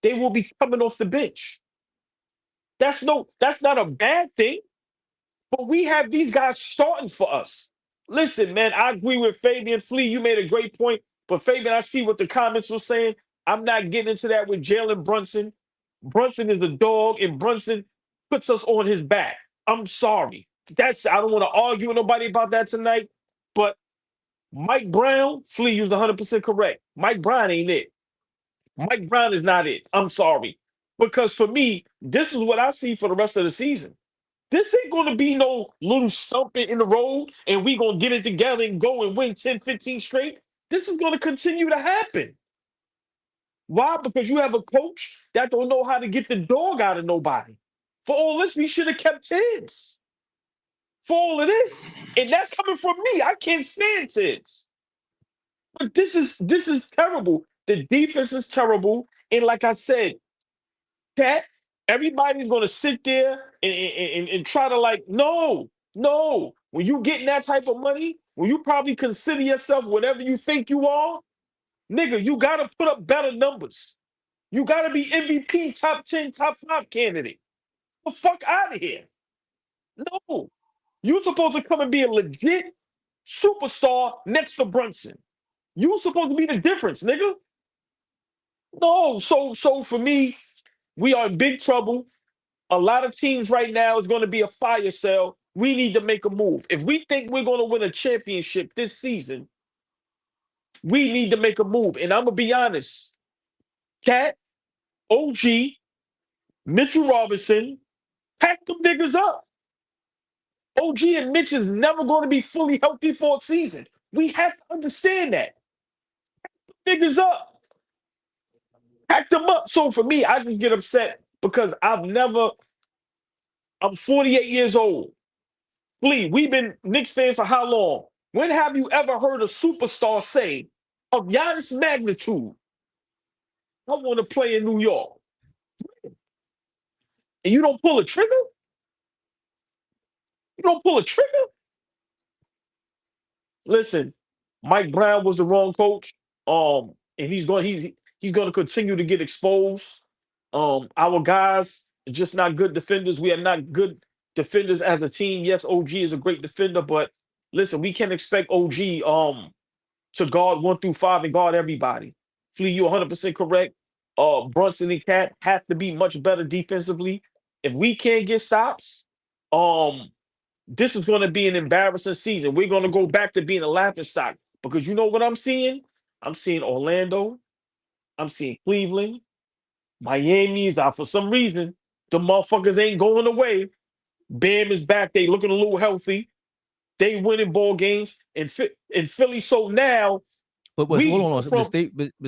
They will be coming off the bench. That's not a bad thing. But we have these guys starting for us. Listen, man, I agree with Fabian. Flea, you made a great point. But Fabian, I see what the comments were saying. I'm not getting into that with Jalen Brunson. Brunson is a dog, and Brunson puts us on his back. I'm sorry. I don't want to argue with nobody about that tonight, but Mike Brown, Flea used 100% correct. Mike Brown ain't it. Mike Brown is not it. I'm sorry. Because for me, this is what I see for the rest of the season. This ain't going to be no little stumping in the road and we going to get it together and go and win 10, 15 straight. This is going to continue to happen. Why? Because you have a coach that don't know how to get the dog out of nobody. For all this, we should have kept Tibbs. For all of this. And that's coming from me. I can't stand Tibbs. But this is terrible. The defense is terrible. And like I said, Cat, everybody's going to sit there and try to like, no. When you getting that type of money, when you probably consider yourself whatever you think you are, nigga, you got to put up better numbers. You got to be MVP, top 10, top 5 candidate. Get the fuck out of here. No. You're supposed to come and be a legit superstar next to Brunson. You're supposed to be the difference, nigga. No. So for me, we are in big trouble. A lot of teams right now is going to be a fire sale. We need to make a move. If we think we're going to win a championship this season, we need to make a move. And I'm going to be honest. Cat, OG, Mitchell Robinson, pack them niggas up. OG and Mitch is never going to be fully healthy for a season. We have to understand that. Pack them niggas up. Pack them up. So for me, I just get upset because I'm 48 years old. Lee, we've been Knicks fans for how long? When have you ever heard a superstar say of Giannis' magnitude, I want to play in New York? And you don't pull a trigger? You don't pull a trigger? Listen, Mike Brown was the wrong coach. And he's going to continue to get exposed. Our guys are just not good defenders. We are not good defenders as a team. Yes, OG is a great defender, but listen, we can't expect OG to guard 1 through 5 and guard everybody. Flea, you 100% correct. Brunson and Cat have to be much better defensively. If we can't get stops, this is going to be an embarrassing season. We're going to go back to being a laughingstock because you know what I'm seeing? I'm seeing Orlando. I'm seeing Cleveland. Miami's out for some reason. The motherfuckers ain't going away. Bam is back. They looking a little healthy. They winning ball games in Philly. So now, but hold on,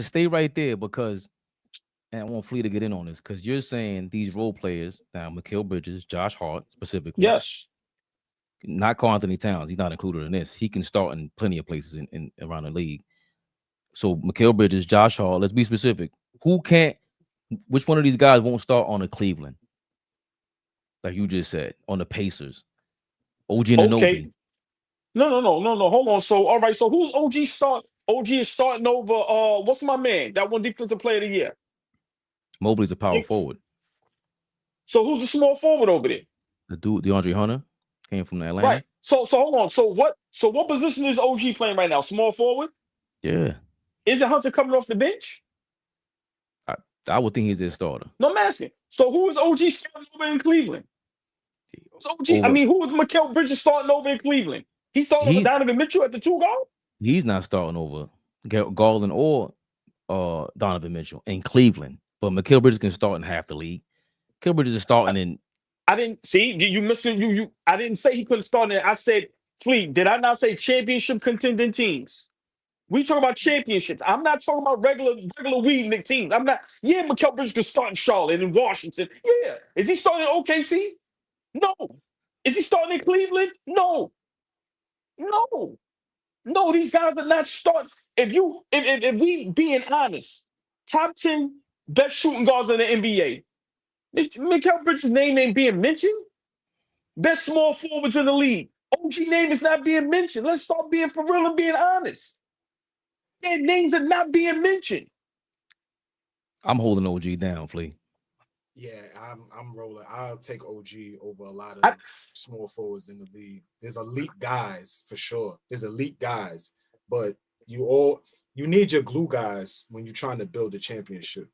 stay right there because, and I want Flea to get in on this because you're saying these role players now, Mikal Bridges, Josh Hart specifically. Yes. Not Karl Anthony Towns. He's not included in this. He can start in plenty of places in around the league. So Mikal Bridges, Josh Hart. Let's be specific. Who can't? Which one of these guys won't start on the Cleveland? Like you just said, on the Pacers. OG Anunoby. Okay. No. Hold on. So, all right. So, who's OG start? OG is starting over. What's my man? That one defensive player of the year. Mobley's a power forward. So, who's the small forward over there? The dude, DeAndre Hunter, came from Atlanta. Right. So hold on. So what position is OG playing right now? Small forward. Yeah. Isn't Hunter coming off the bench? I would think he's their starter. No, I'm asking. So who is OG starting over in Cleveland? I mean, who is Mikal Bridges starting over in Cleveland? He's starting over Donovan Mitchell at the 2 guard? He's not starting over Garland or Donovan Mitchell in Cleveland. But Mikal Bridges can start in half the league. Mikal Bridges is starting in. I didn't see you missed you. I didn't say he couldn't start in. I said, Flea, did I not say championship contending teams? We talk about championships. I'm not talking about regular weed teams. I'm not. Yeah, Mikal Bridges can start in Charlotte and in Washington. Yeah. Is he starting in OKC? No. Is he starting in Cleveland? No. These guys are not starting. If we being honest, top 10 best shooting guards in the NBA. Mikal Bridges' name ain't being mentioned. Best small forwards in the league. OG name is not being mentioned. Let's start being for real and being honest. Their names are not being mentioned. I'm holding OG down, Flea. Yeah, I'm rolling. I'll take OG over a lot of small forwards in the league. There's elite guys for sure. There's elite guys, but you need your glue guys when you're trying to build a championship.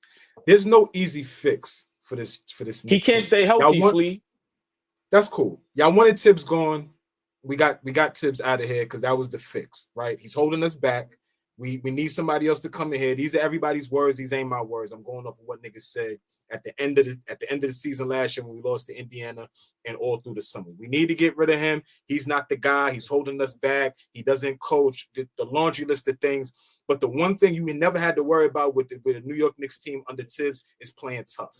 There's no easy fix for this He Knicks can't team. stay healthy, Flea. That's cool. Y'all wanted Tibbs gone. We got Tibbs out of here because that was the fix, right? He's holding us back. We need somebody else to come in here. These are everybody's words. These ain't my words. I'm going off of what niggas said at the end of the season last year when we lost to Indiana and all through the summer. We need to get rid of him. He's not the guy. He's holding us back. He doesn't coach. The laundry list of things. But the one thing you never had to worry about with the New York Knicks team under Tibbs is playing tough.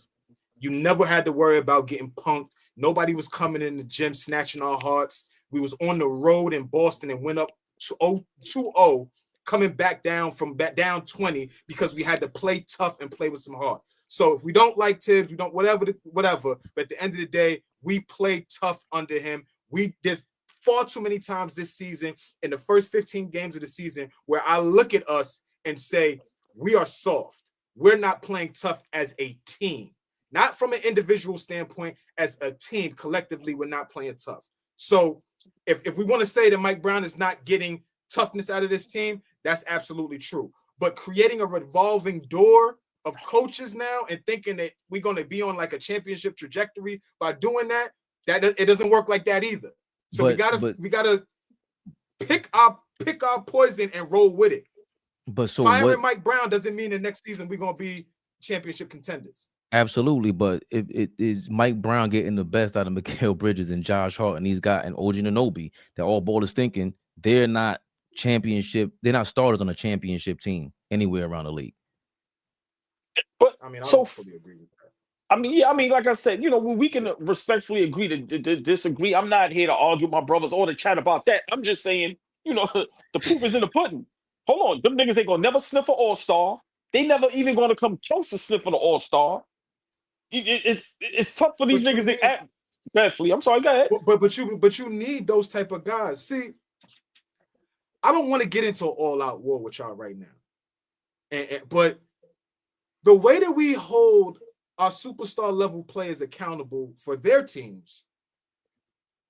You never had to worry about getting punked. Nobody was coming in the gym snatching our hearts. We was on the road in Boston and went up 2-0, coming back down from down 20 because we had to play tough and play with some heart. So if we don't like Tibbs, we don't whatever. But at the end of the day, we played tough under him. There's far too many times this season in the first 15 games of the season where I look at us and say we are soft. We're not playing tough as a team. Not from an individual standpoint, as a team, collectively, we're not playing tough. So if we want to say that Mike Brown is not getting toughness out of this team, that's absolutely true. But creating a revolving door of coaches now and thinking that we're going to be on like a championship trajectory by doing that it doesn't work like that either. So we gotta pick our poison and roll with it. But so firing Mike Brown doesn't mean the next season we're going to be championship contenders. Absolutely, but it is Mike Brown getting the best out of Mikal Bridges and Josh Hart and he's got an OG Anunoby that AllBall is thinking they're not starters on a championship team anywhere around the league. But I don't fully agree with that. Like I said, we can respectfully agree to disagree. I'm not here to argue with my brothers or to chat about that. I'm just saying, the proof is in the pudding. Hold on, them niggas ain't gonna never sniff an All-Star. They never even gonna come close to sniffing an All-Star. It's tough for these niggas to act. I'm sorry, go ahead. But you need those type of guys. See, I don't want to get into an all-out war with y'all right now. But the way that we hold our superstar level players accountable for their teams,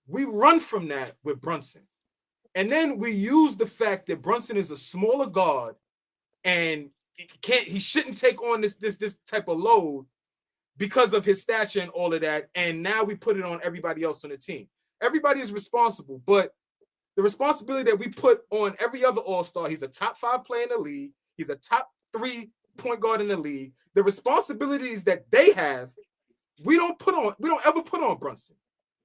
we run from that with Brunson. And then we use the fact that Brunson is a smaller guard and he shouldn't take on this type of load because of his stature and all of that. And now we put it on everybody else on the team. Everybody is responsible, but the responsibility that we put on every other All-Star, he's a top 5 player in the league. He's a top 3 point guard in the league. The responsibilities that they have, we don't ever put on Brunson.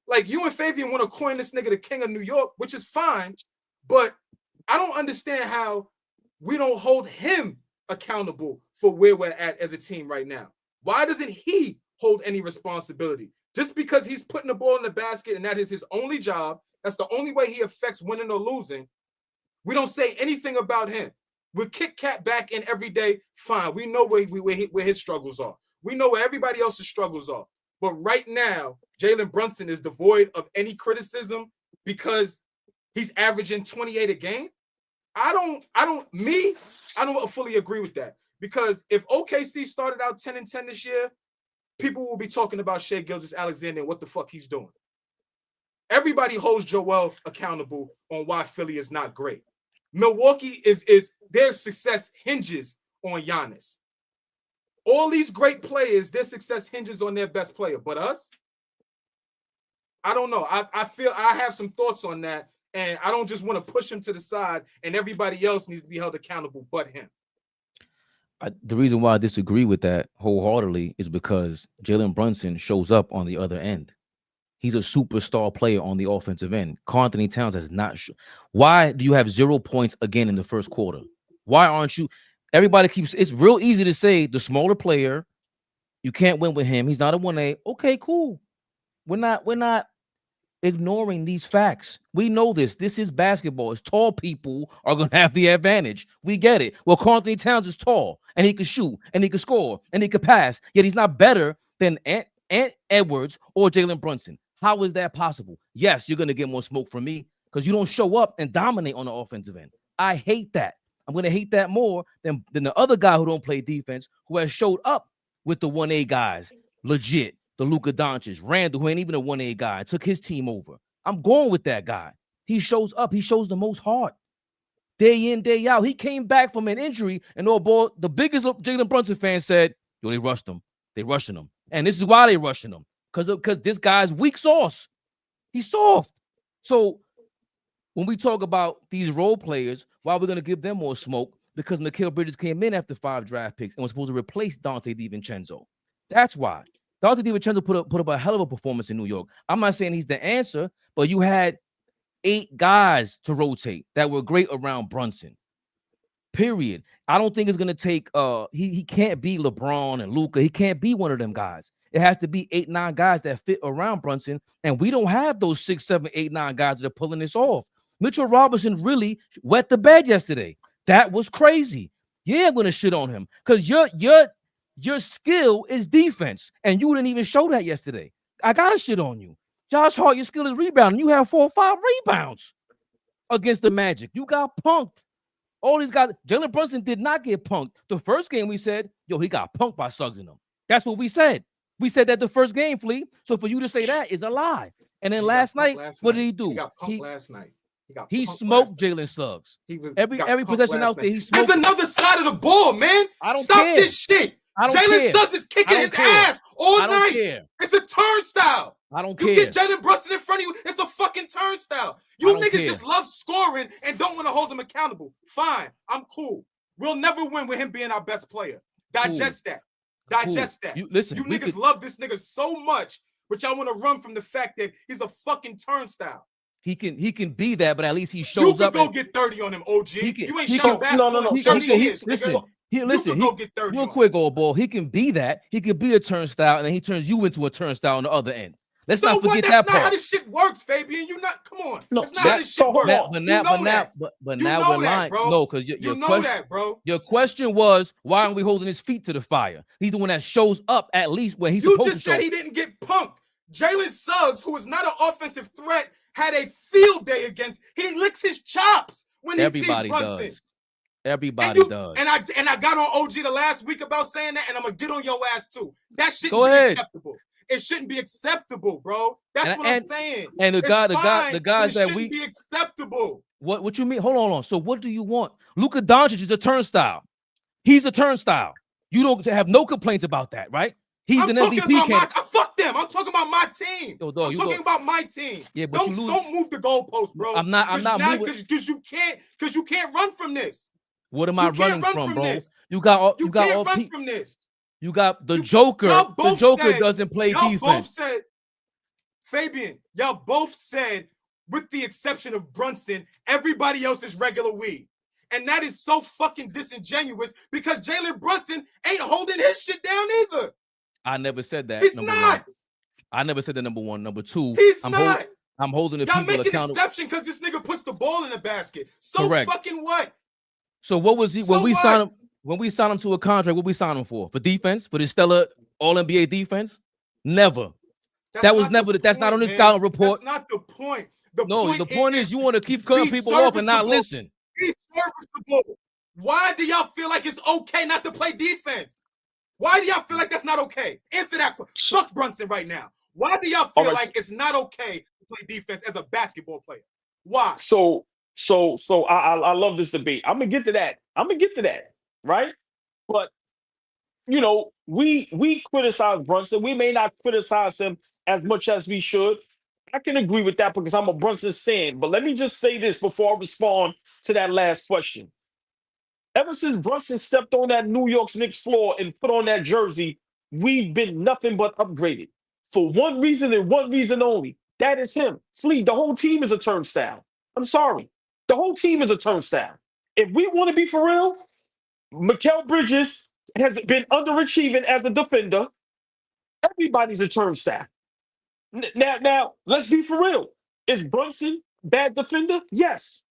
Like you and Fabian want to coin this nigga the king of New York, which is fine, but I don't understand how we don't hold him accountable for where we're at as a team right now. Why doesn't he hold any responsibility? Just because he's putting the ball in the basket and that is his only job, that's the only way he affects winning or losing. We don't say anything about him. We kick Cat back in every day. Fine. We know where his struggles are. We know where everybody else's struggles are. But right now, Jalen Brunson is devoid of any criticism because he's averaging 28 a game. I don't fully agree with that. Because if OKC started out 10-10 this year, people will be talking about Shai Gilgeous-Alexander and what the fuck he's doing. Everybody holds Joel accountable on why Philly is not great. Milwaukee is their success hinges on Giannis. All these great players, their success hinges on their best player. But us, I don't know. I feel I have some thoughts on that, and I don't just want to push him to the side, and everybody else needs to be held accountable but him. The reason why I disagree with that wholeheartedly is because Jalen Brunson shows up on the other end. He's a superstar player on the offensive end. Karl-Anthony Towns has not. Why do you have 0 points again in the first quarter? Why aren't you? Everybody keeps. It's real easy to say the smaller player, you can't win with him. He's not a 1A. Okay, cool. We're not ignoring these facts. We know this. This is basketball. It's tall people are going to have the advantage. We get it. Well, Karl-Anthony Towns is tall, and he can shoot, and he can score, and he can pass, yet he's not better than Ant Edwards or Jalen Brunson. How is that possible? Yes, you're going to get more smoke from me because you don't show up and dominate on the offensive end. I hate that. I'm going to hate that more than the other guy who don't play defense, who has showed up with the 1A guys, legit. The Luka Doncic, Randall, who ain't even a 1A guy, took his team over. I'm going with that guy. He shows up. He shows the most heart. Day in, day out. He came back from an injury, and the biggest Jalen Brunson fan said, yo, they rushed him. They rushing him. And this is why they rushing him. Because this guy's weak sauce. He's soft. So when we talk about these role players, why we're going to give them more smoke? Because Mikal Bridges came in after 5 draft picks and was supposed to replace Dante DiVincenzo. That's why. Dante DiVincenzo put up a hell of a performance in New York. I'm not saying he's the answer, but you had 8 guys to rotate that were great around Brunson. Period. I don't think it's gonna take he can't be LeBron and Luka. He can't be one of them guys. It has to be 8, 9 guys that fit around Brunson, and we don't have those 6, 7, 8, 9 guys that are pulling this off. Mitchell Robinson really wet the bed yesterday. That was crazy. Yeah, I'm gonna shit on him because your skill is defense, and you didn't even show that yesterday. I gotta shit on you. Josh Hart, your skill is rebounding. You have 4 or 5 rebounds against the Magic. You got punked. All these guys, Jalen Brunson did not get punked. The first game we said, yo, he got punked by Suggs and them. That's what we said. We said that the first game, Flea. So for you to say that is a lie. And then last night, what did he do? He got punked last night. He smoked Jalen Suggs. Every possession out there, he smoked. There's another side of the ball, man. I don't Stop care. this shit. Jalen Suggs is kicking his ass all night. Care. It's a turnstile. I don't care. You get Jalen Brunson in front of you, it's a fucking turnstile. You niggas just love scoring and don't want to hold him accountable. Fine, I'm cool. We'll never win with him being our best player. Digest that. Digest that. You niggas love this nigga so much, but y'all want to run from the fact that he's a fucking turnstile. He can be that, but at least he shows up. You can go get 30 on him, OG. You ain't shot basketball in 30 years. Listen, real quick, old boy. He can be that. He can be a turnstile, and then he turns you into a turnstile on the other end. Let's not forget that part. That's not how this shit works, Fabian. Come on. No, that's not how this shit works. But now we're lying. No, because your question was, why aren't we holding his feet to the fire? He's the one that shows up at least where he's supposed to show. You just said he didn't get punked. Jalen Suggs, who is not an offensive threat, had a field day against. He licks his chops when he sees Brunson. Everybody does. And I got on OG the last week about saying that, and I'm gonna get on your ass too. That shouldn't be acceptable. It shouldn't be acceptable, bro. That's what I'm saying. And the guys that we be acceptable. What you mean? Hold on. So what do you want? Luka Doncic is a turnstile. He's a turnstile. You don't have no complaints about that, right? He's an MVP candidate. Fuck them. I'm talking about my team. I'm talking about my team. Yeah, but don't move the goalpost, bro. I'm not because you can't run from this. What am I running from, bro? This. You can't run from this. You got the Joker. The Joker doesn't play defense. Both said, Fabian, y'all both said, with the exception of Brunson, everybody else is regular weed. And that is so fucking disingenuous because Jalen Brunson ain't holding his shit down either. I never said that. He's not. I never said that, number one. Number two, he's not. I'm holding the people accountable. Y'all make an exception because this nigga puts the ball in the basket. So correct. Fucking what? So what was he when we signed him? When we signed him to a contract, what we signed him for? For defense? For the stellar All-NBA defense? Never. That's not on the scouting report. That's not the point. The point is you want to keep cutting people off and not listen. Be serviceable. Why do y'all feel like it's okay not to play defense? Why do y'all feel like that's not okay? Answer that question. Fuck Brunson right now. Why do y'all feel like it's not okay to play defense as a basketball player? Why? So I love this debate. I'm gonna get to that. Right? But we criticize Brunson. We may not criticize him as much as we should. I can agree with that because I'm a Brunson fan. But let me just say this before I respond to that last question. Ever since Brunson stepped on that New York Knicks floor and put on that jersey, we've been nothing but upgraded. For one reason and one reason only. That is him. Flea, the whole team is a turnstile. I'm sorry. The whole team is a turnstile. If we want to be for real, Mikal Bridges has been underachieving as a defender. Everybody's a turnstile. Now, let's be for real. Is Brunson bad defender? Yes.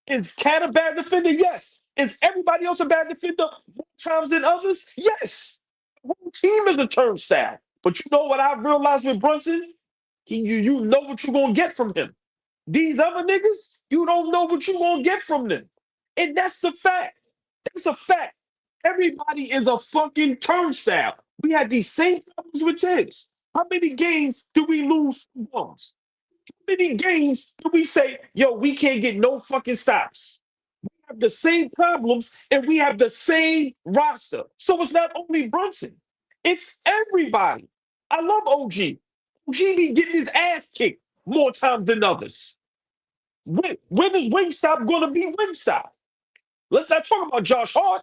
Is Cat a bad defender? Yes. Is everybody else a bad defender more times than others? Yes. The whole team is a turnstile. But you know what I've realized with Brunson? You know what you're going to get from him. These other niggas, you don't know what you're going to get from them. And that's the fact. That's a fact. Everybody is a fucking turnstile. We had these same problems with Tibbs. How many games do we lose once? How many games do we say, yo, we can't get no fucking stops? We have the same problems and we have the same roster. So it's not only Brunson. It's everybody. I love OG. OG be getting his ass kicked more times than others. When is Wingstop going to be Wingstop? Let's not talk about Josh Hart.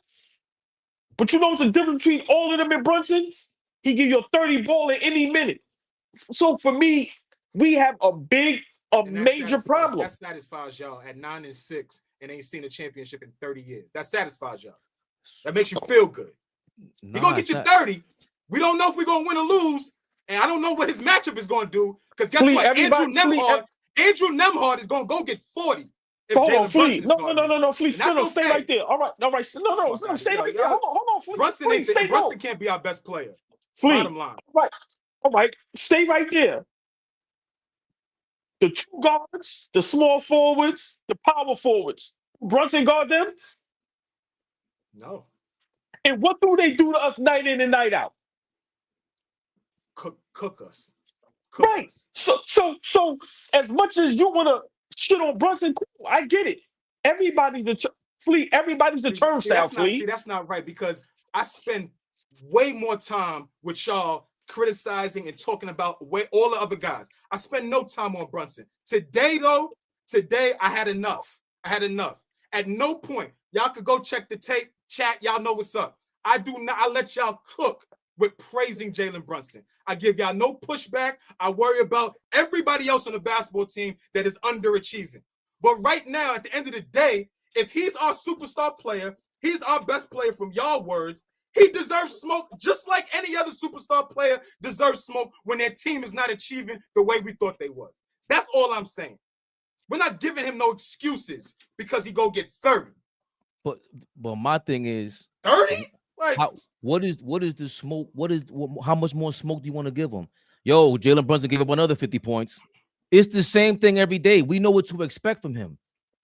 But you know what's the difference between all of them and Brunson? He give you a 30 ball at any minute. So for me, we have a major problem. That satisfies y'all at 9-6 and ain't seen a championship in 30 years. That satisfies y'all. That makes you feel good. He's going to get you 30. We don't know if we're going to win or lose. And I don't know what his matchup is going to do. Because guess what? Andrew Nemhard is going to go get 40. Hold on, Flea. No, Flea. No, stay right there. All right. No, stay right there. Hold on, Flea. Brunson can't be our best player. Flea. Bottom line. All right. Stay right there. The two guards, the small forwards, the power forwards. Brunson guard them? No. And what do they do to us night in and night out? Cook us. Right. So as much as you want to shit on Brunson, cool, I get it. Everybody's a turnstile, Flea. See, that's not right, because I spend way more time with y'all criticizing and talking about all the other guys. I spend no time on Brunson. Today, I had enough. At no point, y'all could go check the tape, chat, y'all know what's up. I let y'all cook with praising Jalen Brunson. I give y'all no pushback. I worry about everybody else on the basketball team that is underachieving. But right now, at the end of the day, if he's our superstar player, he's our best player from y'all words, he deserves smoke just like any other superstar player deserves smoke when their team is not achieving the way we thought they was. That's all I'm saying. We're not giving him no excuses because he go get 30. But my thing is 30? Like, what is the smoke? How much more smoke do you want to give him? Yo, Jalen Brunson gave up another 50 points. It's the same thing every day. We know what to expect from him.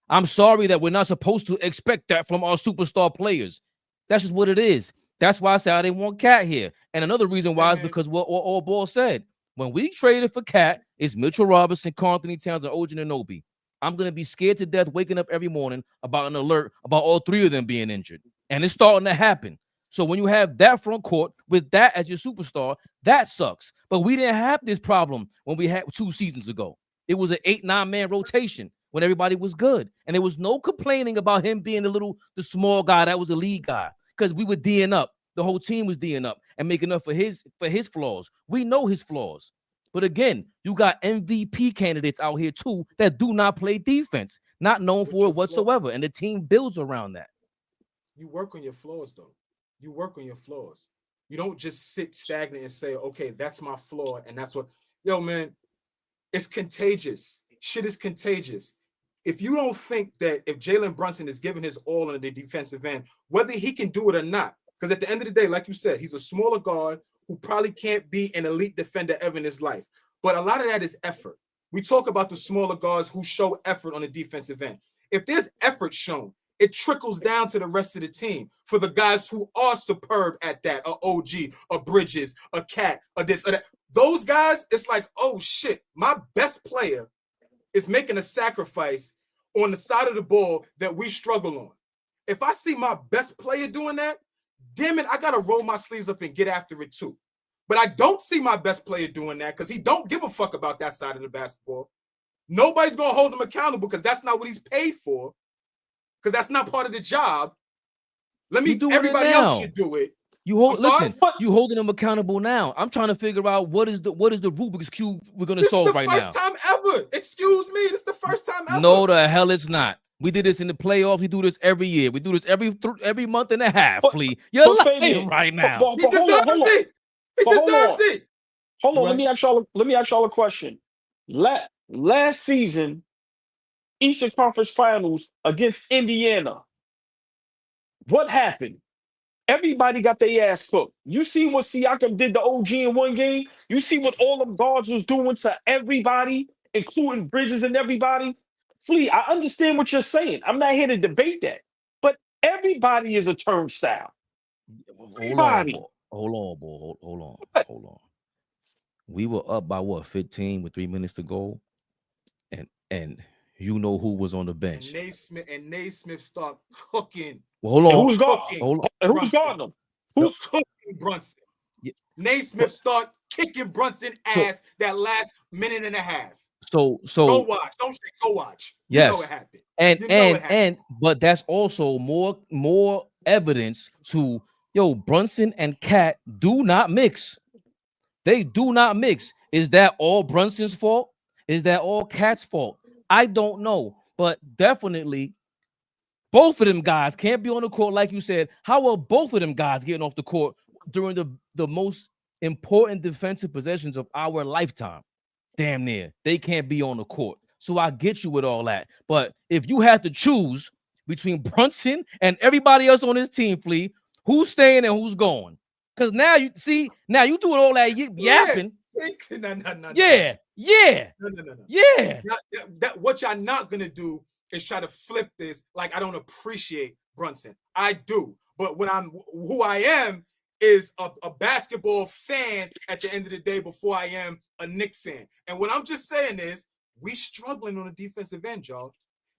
I'm sorry that we're not supposed to expect that from our superstar players. That's just what it is. That's why I said I didn't want Cat here. And another reason why is because what AllBall said. When we traded for Cat, it's Mitchell Robinson, Karl Anthony Towns, and OG Anunoby. I'm going to be scared to death waking up every morning about an alert about all three of them being injured. And it's starting to happen. So when you have that front court with that as your superstar, that sucks. But we didn't have this problem when we had 2 seasons ago. It was an 8-9 man rotation when everybody was good. And there was no complaining about him being the small guy that was a lead guy, because we were D'ing up. The whole team was D'ing up and making up for his flaws. We know his flaws. But again, you got MVP candidates out here too that do not play defense, not known for it whatsoever. And the team builds around that. You work on your flaws, though. You work on your flaws. You don't just sit stagnant and say, okay, that's my flaw. And that's what, yo, man, it's contagious. Shit is contagious. If you don't think that if Jalen Brunson is giving his all on the defensive end, whether he can do it or not, because at the end of the day, like you said, he's a smaller guard who probably can't be an elite defender ever in his life. But a lot of that is effort. We talk about the smaller guards who show effort on the defensive end. If there's effort shown, it trickles down to the rest of the team for the guys who are superb at that, a OG, a Bridges, a Cat, a this, or that. Those guys, it's like, oh shit, my best player is making a sacrifice on the side of the ball that we struggle on. If I see my best player doing that, damn it, I got to roll my sleeves up and get after it too. But I don't see my best player doing that because he don't give a fuck about that side of the basketball. Nobody's going to hold him accountable because that's not what he's paid for, because that's not part of the job. Everybody else should do it. You holding them accountable now. I'm trying to figure out what is the Rubik's Cube we're going to solve right now. This is the first time ever. Excuse me. This is the first time ever. No, the hell it's not. We did this in the playoffs. We do this every year. We do this every month and a half, Flea. You're lying right now. He deserves it. He deserves it. Hold on. Right. Let me ask y'all a question. Last season, Eastern Conference Finals against Indiana. What happened? Everybody got their ass cooked. You see what Siakam did to OG in one game? You see what all them guards was doing to everybody, including Bridges and everybody? Flea, I understand what you're saying. I'm not here to debate that. But everybody is a turnstile. Hold on. We were up by 15 with 3 minutes to go. And you know who was on the bench. And Naismith start cooking. Well, hold on. Who's guarding them? Who's cooking Brunson? Naismith start kicking Brunson ass that last minute and a half. So go watch. Don't say go watch. You yes, know it happened. And but that's also more evidence to Brunson and Cat do not mix. They do not mix. Is that all Brunson's fault? Is that all Cat's fault? I don't know, but definitely both of them guys can't be on the court, like you said. How are both of them guys getting off the court during the most important defensive possessions of our lifetime? Damn near. They can't be on the court. So I get you with all that. But if you had to choose between Brunson and everybody else on this team, Flea, who's staying and who's going? Because now you doing all that yapping. No. Yeah. No. Yeah. What y'all not gonna do is try to flip this like I don't appreciate Brunson. I do, but when I'm who I am is a basketball fan at the end of the day before I am a Knicks fan. And what I'm just saying is we struggling on the defensive end, y'all.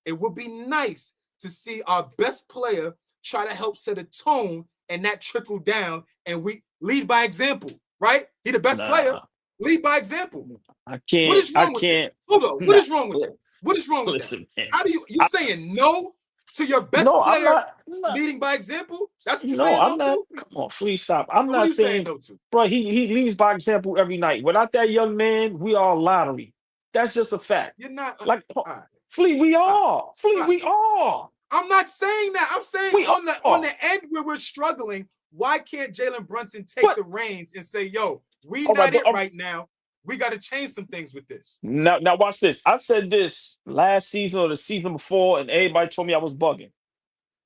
It would be nice to see our best player try to help set a tone and that trickle down, and we lead by example, right? He the best player. Lead by example. I can't. What is wrong with that? Hold on. What is wrong with that? What is wrong with that? Man. How do you saying no to your best player I'm not, leading by example? That's what you're saying I'm no not, to? Come on, please stop. I'm not saying no to. Bro, he leads by example every night. Without that young man, we are lottery. That's just a fact. You're not like Flea, we are. Flea, we are. I'm not saying that. I'm saying on the end where we're struggling, why can't Jalen Brunson take the reins and say, yo, we not it right now. We got to change some things with this. Now watch this. I said this last season or the season before, and everybody told me I was bugging.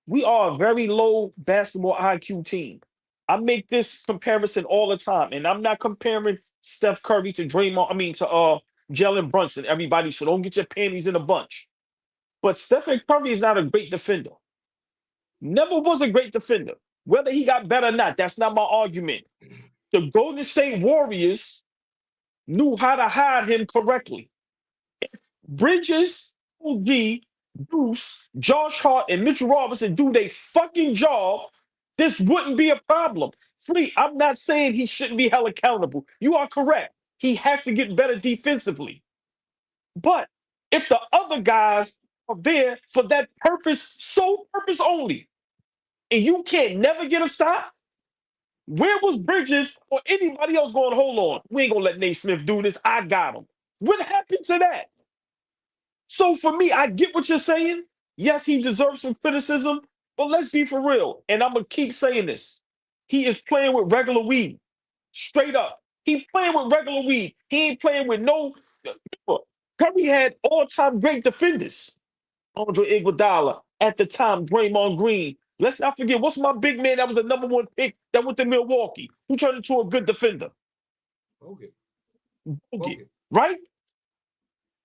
We are a very low basketball IQ team. I make this comparison all the time, and I'm not comparing Steph Curry to to Jalen Brunson, everybody, so don't get your panties in a bunch. But Stephen Curry is not a great defender. Never was a great defender. Whether he got better or not, that's not my argument. The Golden State Warriors knew how to hide him correctly. If Bridges, OG, Bruce, Josh Hart, and Mitchell Robinson do their fucking job, this wouldn't be a problem. Flea, I'm not saying he shouldn't be held accountable. You are correct. He has to get better defensively. But if the other guys are there for that purpose, sole purpose only, and you can't never get a stop, where was Bridges or anybody else going, hold on, we ain't going to let Naismith do this. I got him. What happened to that? So for me, I get what you're saying. Yes, he deserves some criticism, but let's be for real. And I'm going to keep saying this. He is playing with regular weed. Straight up. He's playing with regular weed. He ain't playing with no... Curry had all-time great defenders. Andre Iguodala, at the time, Draymond Green. Let's not forget, what's my big man that was the number one pick that went to Milwaukee? Who turned into a good defender? Okay. Right?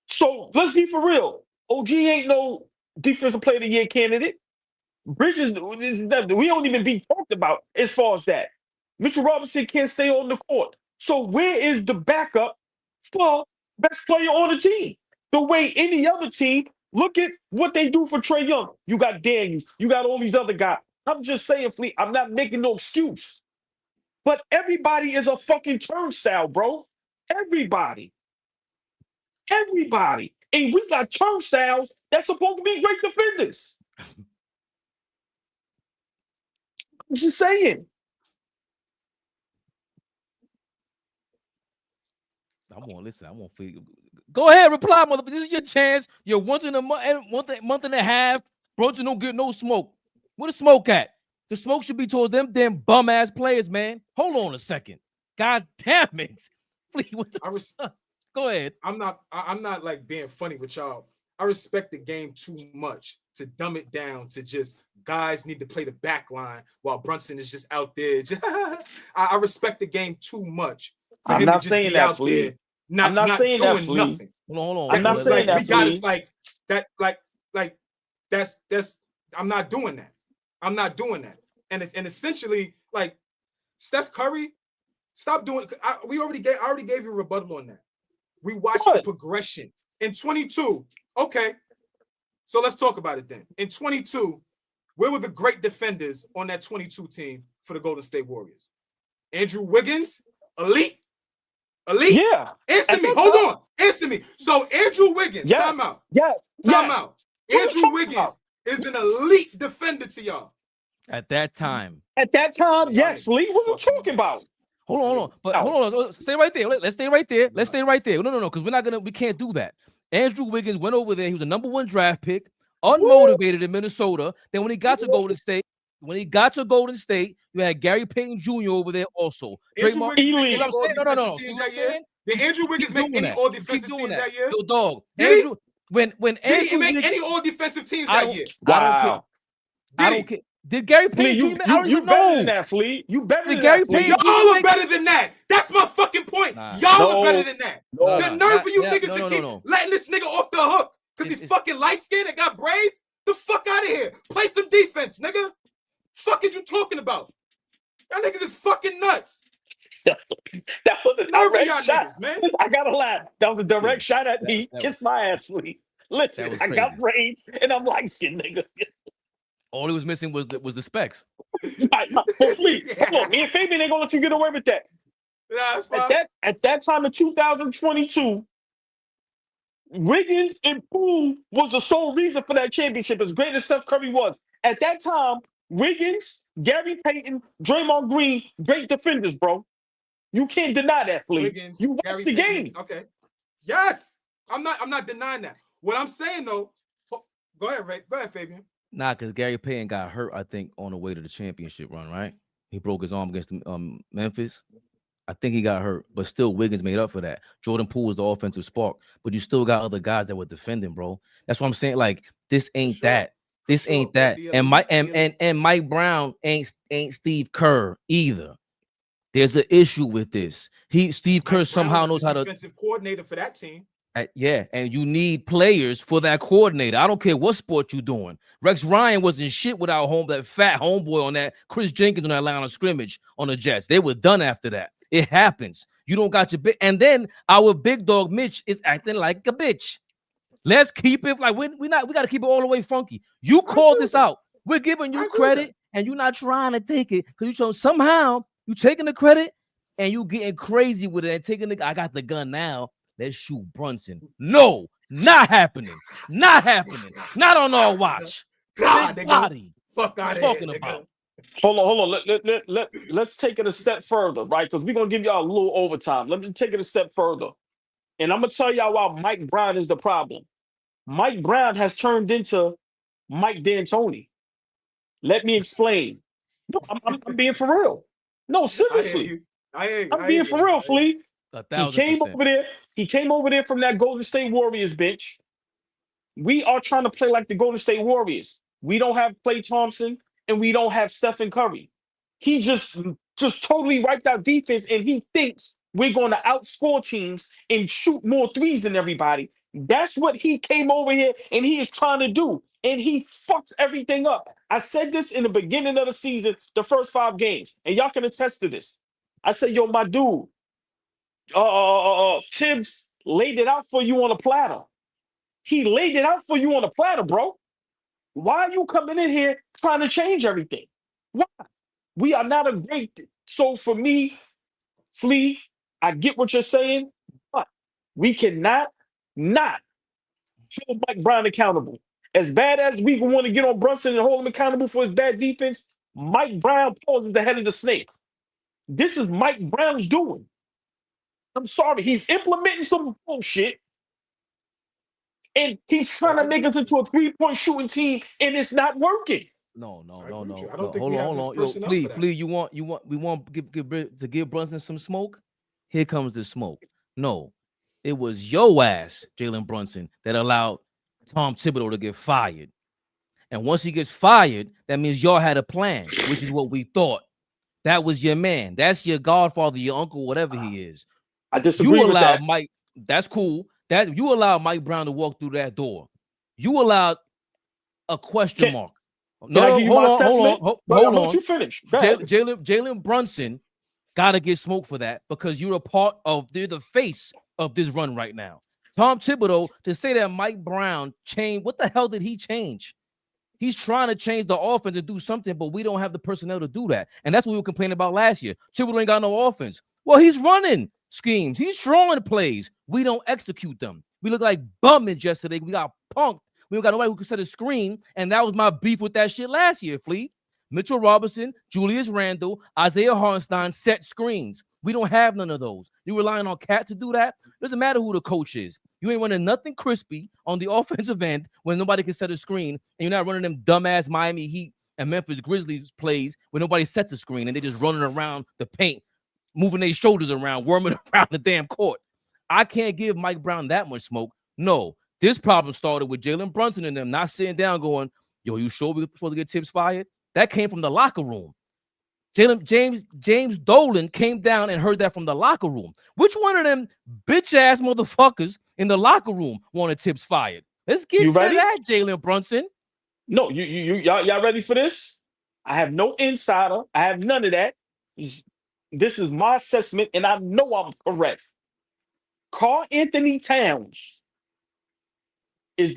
So let's be for real. OG ain't no defensive player of the year candidate. Bridges, we don't even be talked about as far as that. Mitchell Robinson can't stay on the court. So where is the backup for best player on the team? The way any other team, look at what they do for Trae Young. You got Daniels. You got all these other guys. I'm just saying, Flea, I'm not making no excuse. But everybody is a fucking turnstile, bro. Everybody. Everybody. And we got turnstiles that's supposed to be great defenders. I'm just saying. I want to go ahead, reply, mother. This is your chance. You're once in a month and a half. Brunson don't get no smoke. Where the smoke at? The smoke should be towards them damn bum ass players, man. Hold on a second. God damn it. Go ahead. I'm not like being funny with y'all. I respect the game too much to dumb it down to just guys need to play the back line while Brunson is just out there. I respect the game too much. I'm not saying that, Flea. I'm not saying that, Flea. Hold on. I'm not saying that, we got us like that. That's. I'm not doing that. I'm not doing that. And essentially like Steph Curry, stop doing. I already gave you a rebuttal on that. We watched the progression in 22. Okay, so let's talk about it then. In 22, where were the great defenders on that 22 team for the Golden State Warriors? Andrew Wiggins, elite. Yeah. Answer me. Hold on. Answer me. So Andrew Wiggins, Yes. time out. Yes. Time Yes. out. What Andrew you talking Wiggins about? is an elite defender to y'all. At that time. At that time, Y'all yes, niggas Lee. What you fucking talking about? nuts. Hold on. But hold on. Stay right there. Let's stay right there. Let's stay right there. No, because we can't do that. Andrew Wiggins went over there. He was a #1 draft pick, unmotivated in Minnesota. Then when he got to Golden State, you had Gary Payton Jr. over there also. Andrew Wiggins You make know any what I'm saying? No. all-defensive See teams what I'm that year? saying? Did Andrew Wiggins make any all-defensive teams that year? Yo, dog. Did Andrew, when Did Andrew he make Wiggins, any all-defensive teams I that don't- year? I don't care. Wow. I don't care. Did Gary Flea, Payton Jr. I don't you even better than know. that, Flea. You better Did than Gary that, Flea. Payton Y'all are better than that. That's my fucking point. Nah. Y'all are better than that. No. The nerve for you niggas to keep No. letting this nigga off the hook because he's fucking light-skinned and got braids. The fuck out of here. Play some defense, nigga. Fuck is you talking about? Y'all niggas is fucking nuts. That was a Nerve for direct y'all shot. niggas, man. I gotta laugh. That was a direct shot at me. that Kiss my ass, Flea. Listen, was I got crazy. braids and I'm light skinned, nigga. All he was missing was the specs. But Flea, hold on. Me and Fabian ain't gonna let you get away with that. Nah, that's fine. At that time in 2022, Wiggins and Poole was the sole reason for that championship, as great as Steph Curry was. At that time, Wiggins, Gary Payton, Draymond Green, great defenders, bro. You can't deny that, Flea. Wiggins, You watch Gary the Payton. game. Okay. Yes. I'm not denying that. What I'm saying though, go ahead, Ray. Go ahead, Fabian. Nah, because Gary Payton got hurt, I think, on the way to the championship run, right? He broke his arm against Memphis. I think he got hurt, but still Wiggins made up for that. Jordan Poole was the offensive spark, but you still got other guys that were defending, bro. That's what I'm saying. Like, this ain't that. This ain't that. And Mike Brown ain't Steve Kerr either. There's an issue with this. Steve Kerr somehow knows how to defensive coordinator for that team. Yeah, and you need players for that coordinator. I don't care what sport you're doing. Rex Ryan wasn't shit without that fat homeboy on that Chris Jenkins on that line of scrimmage on the Jets. They were done after that. It happens. You don't got your big, and then our big dog Mitch is acting like a bitch. Let's keep it like we got to keep it all the way funky. You called this out. We're giving you credit, and you're not trying to take it because you chose somehow you taking the credit and you getting crazy with it and taking I got the gun now. Let's shoot Brunson. No, not happening. Not happening. Not on our watch. God, body. Fuck out of talking here, about. Hold on. Let's take it a step further, right? Because we're gonna give y'all a little overtime. Let me take it a step further. And I'm gonna tell y'all why Mike Brown is the problem. Mike Brown has turned into Mike D'Antoni. Let me explain. No, I'm being for real. No, seriously. I'm being for real, Flea. He came over there. He came over there from that Golden State Warriors bench. We are trying to play like the Golden State Warriors. We don't have Klay Thompson and we don't have Stephen Curry. He just totally wiped out defense, and he thinks we're going to outscore teams and shoot more threes than everybody. That's what he came over here and he is trying to do. And he fucks everything up. I said this in the beginning of the season, the first 5 games, and y'all can attest to this. I said, yo, my dude, Tibbs laid it out for you on a platter. He laid it out for you on a platter, bro. Why are you coming in here trying to change everything? Why? We are not a great. So for me, Flea, I get what you're saying, but we cannot not hold Mike Brown accountable. As bad as we want to get on Brunson and hold him accountable for his bad defense, Mike Brown poses the head of the snake. This is Mike Brown's doing. I'm sorry, he's implementing some bullshit, and he's trying to make us into a 3-point shooting team, and it's not working. No. I don't think Hold on. Yo, Flea, we want to give Brunson some smoke. Here comes the smoke. No, it was your ass, Jalen Brunson, that allowed Tom Thibodeau to get fired. And once he gets fired, that means y'all had a plan, which is what we thought. That was your man. That's your godfather, your uncle, whatever he is. I disagree with that. Mike. That's cool. That you allowed Mike Brown to walk through that door. You allowed a question mark. No, hold on. Let you finish. Jalen Brunson got to get smoked for that because you're they're the face of this run right now. Tom Thibodeau, to say that Mike Brown changed, what the hell did he change? He's trying to change the offense and do something, but we don't have the personnel to do that. And that's what we were complaining about last year. Thibodeau ain't got no offense. Well, he's running schemes. He's drawing plays. We don't execute them. We look like bummings yesterday. We got punked. We don't got nobody who could set a screen. And that was my beef with that shit last year, Flea. Mitchell Robinson, Julius Randle, Isaiah Hartenstein set screens. We don't have none of those. You're relying on Cat to do that. Doesn't matter who the coach is. You ain't running nothing crispy on the offensive end when nobody can set a screen, and you're not running them dumbass Miami Heat and Memphis Grizzlies plays where nobody sets a screen and they just running around the paint, moving their shoulders around, worming around the damn court. I can't give Mike Brown that much smoke. No, this problem started with Jalen Brunson and them not sitting down going, yo, you sure we're supposed to get Tibbs fired? That came from the locker room. James Dolan came down and heard that from the locker room. Which one of them bitch-ass motherfuckers in the locker room wanted Tibbs fired? Let's get to that, Jalen Brunson. No, y'all ready for this? I have no insider. I have none of that. This is my assessment, and I know I'm correct. Karl Anthony Towns is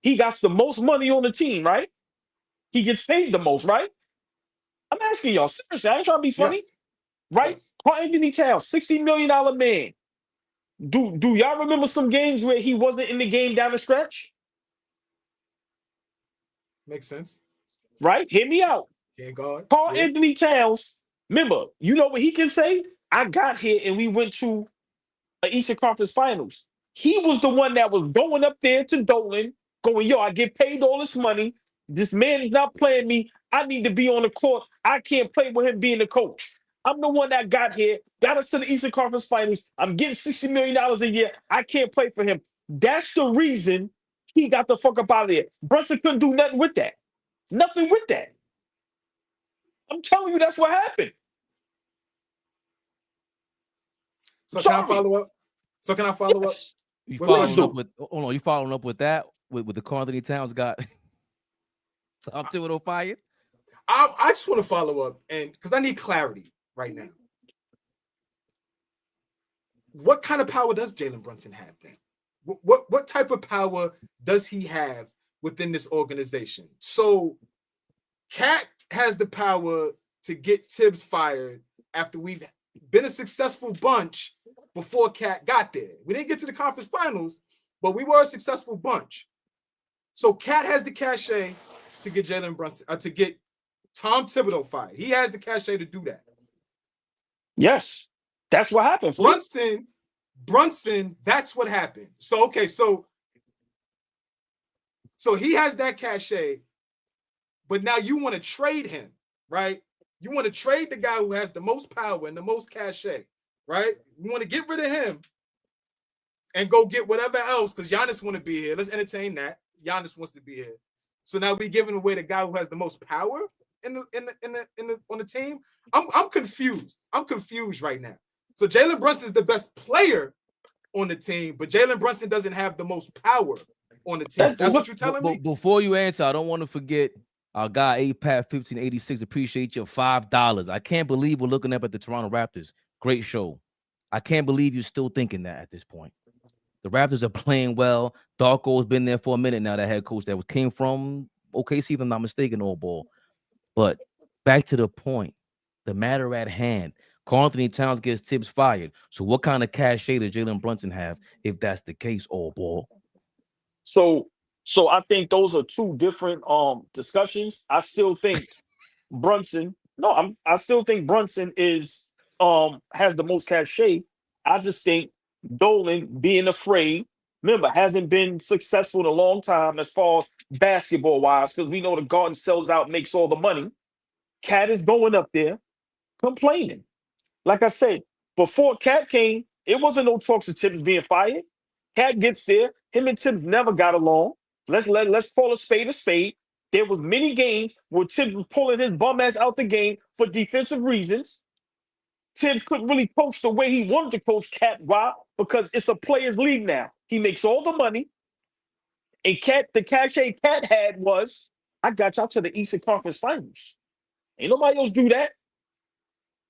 he got the most money on the team, right? He gets paid the most, right? I'm asking y'all, seriously, I ain't trying to be funny. Yes. Right? Yes. Karl Anthony Towns, $60 million man. Do y'all remember some games where he wasn't in the game down the stretch? Makes sense. Right? Hear me out. Can't guard. Karl Anthony Towns, remember, you know what he can say? I got here and we went to an Eastern Conference Finals. He was the one that was going up there to Dolan, going, yo, I get paid all this money. This man is not playing me. I need to be on the court. I can't play with him being the coach. I'm the one that got here, got us to the Eastern Conference Finals. I'm getting $60 million a year. I can't play for him. That's the reason he got the fuck up out of there. Brunson couldn't do nothing with that. Nothing with that. I'm telling you, that's what happened. So can I follow up? Yes. You following up with that with the Karl Anthony Towns got Tom Thibodeau fired? I just want to follow up, and because I need clarity right now. What kind of power does Jalen Brunson have then? What type of power does he have within this organization? So Cat has the power to get Tibbs fired after we've been a successful bunch before Cat got there. We didn't get to the conference finals, but we were a successful bunch. So Cat has the cachet to get Jalen Brunson, to get Tom Thibodeau fired. He has the cachet to do that. Yes, that's what happened. Brunson, that's what happened. So, okay, so he has that cachet, but now you want to trade him, right? You want to trade the guy who has the most power and the most cachet, right? You want to get rid of him and go get whatever else, because Giannis want to be here. Let's entertain that. Giannis wants to be here. So now we're giving away the guy who has the most power on the team. I'm confused. I'm confused right now. So Jalen Brunson is the best player on the team, but Jalen Brunson doesn't have the most power on the team. That's what you're telling me? Before you answer, I don't want to forget our guy APAT1586. Appreciate your $5. I can't believe we're looking up at the Toronto Raptors. Great show. I can't believe you're still thinking that at this point. The Raptors are playing well. Darko's been there for a minute now, that head coach that came from OKC, if I'm not mistaken, AllBall. But back to the point, the matter at hand. Karl Anthony Towns gets Tibbs fired. So what kind of cachet does Jalen Brunson have if that's the case, AllBall? So I think those are two different discussions. I still think Brunson. I still think Brunson is has the most cachet. I just think Dolan being afraid, remember, hasn't been successful in a long time as far as basketball wise, because we know the Garden sells out, makes all the money. Cat is going up there complaining. Like I said, before Cat came, it wasn't no talks of Tibbs being fired. Cat gets there. Him and Tibbs never got along. Let's call a spade a spade. There was many games where Tibbs was pulling his bum ass out the game for defensive reasons. Tibbs couldn't really coach the way he wanted to coach Cat. Why? Because it's a players' league now. He makes all the money. And the cachet Cat had was, I got y'all to the Eastern Conference Finals. Ain't nobody else do that.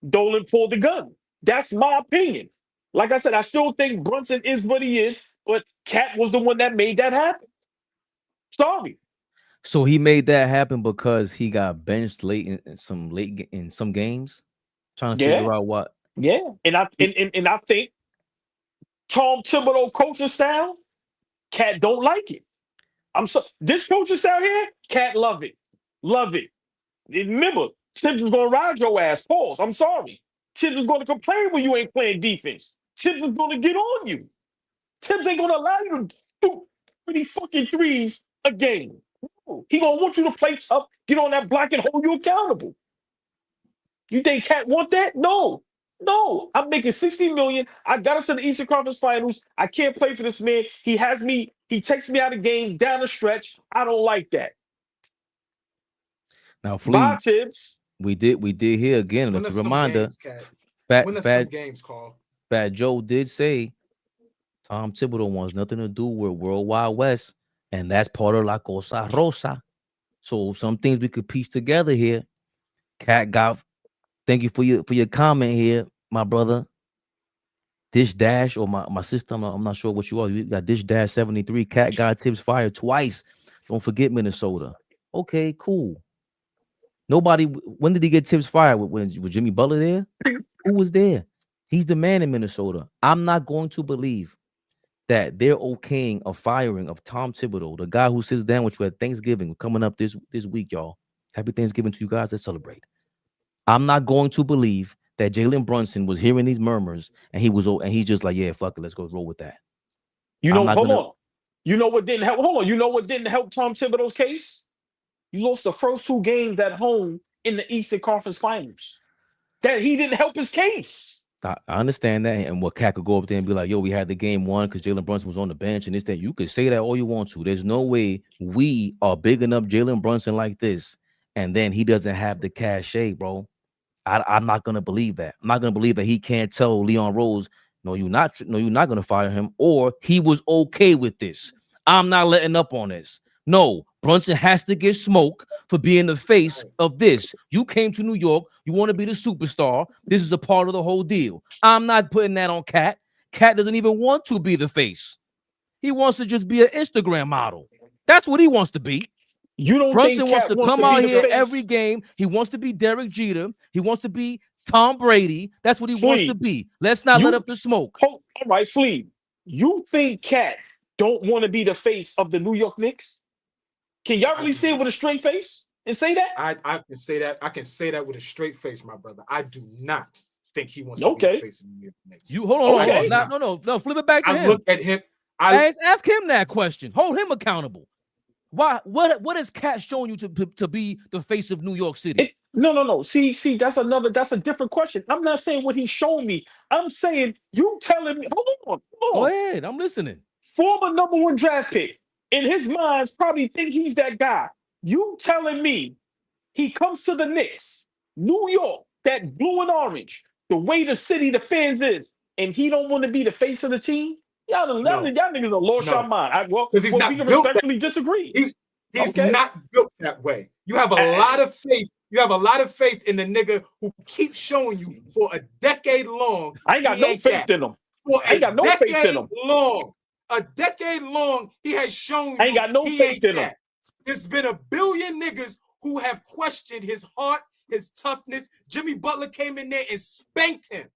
Dolan pulled the gun. That's my opinion. Like I said, I still think Brunson is what he is, but Cat was the one that made that happen. Sorry. So he made that happen because he got benched late in some games, trying to Yeah, figure out what. yeah. And I think Tom Thibodeau coaching style, Cat don't like it. This coaching style here, Cat love it. Love it. And remember, Tibbs is gonna ride your ass. Pause. I'm sorry. Tibbs is gonna complain when you ain't playing defense. Tibbs is gonna get on you. Tibbs ain't gonna allow you to do 30 fucking threes a game. No. He gonna want you to play tough, get on that block and hold you accountable. You think Cat want that? No. No. I'm making 60 million. I got us to the Eastern Conference Finals. I can't play for this man. He takes me out of games down the stretch. I don't like that. Now, Bye, Flea, Tibbs. we did hear again. Win That's us a some reminder. games, Cat. Win us some games, Carl. Fat Joe did say Tom Thibodeau wants nothing to do with World Wide West, and that's part of La Cosa Rosa. So some things we could piece together here. Cat got. Thank you for your comment here, my brother. Dish Dash or my sister. I'm not sure what you are. You got Dish Dash 73. Cat got Tibbs fired twice. Don't forget Minnesota. Okay, cool. Nobody. When did he get Tibbs fired? When was Jimmy Butler there? Who was there? He's the man in Minnesota. I'm not going to believe that they're okaying a firing of Tom Thibodeau, the guy who sits down with you at Thanksgiving coming up this week, y'all. Happy Thanksgiving to you guys that celebrate. I'm not going to believe that Jalen Brunson was hearing these murmurs and he's just like, yeah, fuck it, let's go roll with that. Hold on. You know what didn't help? Hold on. You know what didn't help Tom Thibodeau's case? You lost the first two games at home in the Eastern Conference Finals. That he didn't help his case. I understand that, and what Cat could go up there and be like, yo, we had the game won because Jalen Brunson was on the bench and this, that. You could say that all you want to. There's no way we are bigging up Jalen Brunson like this, and then he doesn't have the cachet, bro. I'm not gonna believe that. I'm not gonna believe that he can't tell Leon Rose, no, you're not gonna fire him, or he was okay with this. I'm not letting up on this. No, Brunson has to get smoke for being the face of this. You came to New York, you want to be the superstar. This is a part of the whole deal. I'm not putting that on Cat. Cat doesn't even want to be the face. He wants to just be an Instagram model. That's what he wants to be. You don't Brunson think wants Cat to come out here face? every game. He wants to be Derek Jeter. He wants to be Tom Brady. That's what he wants to be. Let's not let up the smoke. All right, Flea. You think Cat don't want to be the face of the New York Knicks? Can y'all really say it with a straight face and say that? I can say that. I can say that with a straight face, my brother. I do not think he wants to be the face of the New York Knicks. You hold on. No, flip it back to him. I look at him. Ask him that question. Hold him accountable. Why? What has Cat shown you to be the face of New York City? No. See, that's a different question. I'm not saying what he's shown me. I'm saying you telling me. Hold on. Go ahead. I'm listening. Former #1 draft pick. In his mind, probably think he's that guy. You telling me he comes to the Knicks, New York, that blue and orange, the way the city, the fans is, and he don't want to be the face of the team? Y'all niggas have lost your mind. He's not we can built respectfully disagree. He's not built that way. You have a lot of faith. You have a lot of faith in the nigga who keeps showing you for a decade long. I ain't got no faith in him. I ain't got no faith in him. A decade long, he has shown you. I ain't got no faith in him. There's been a billion niggas who have questioned his heart, his toughness. Jimmy Butler came in there and spanked him.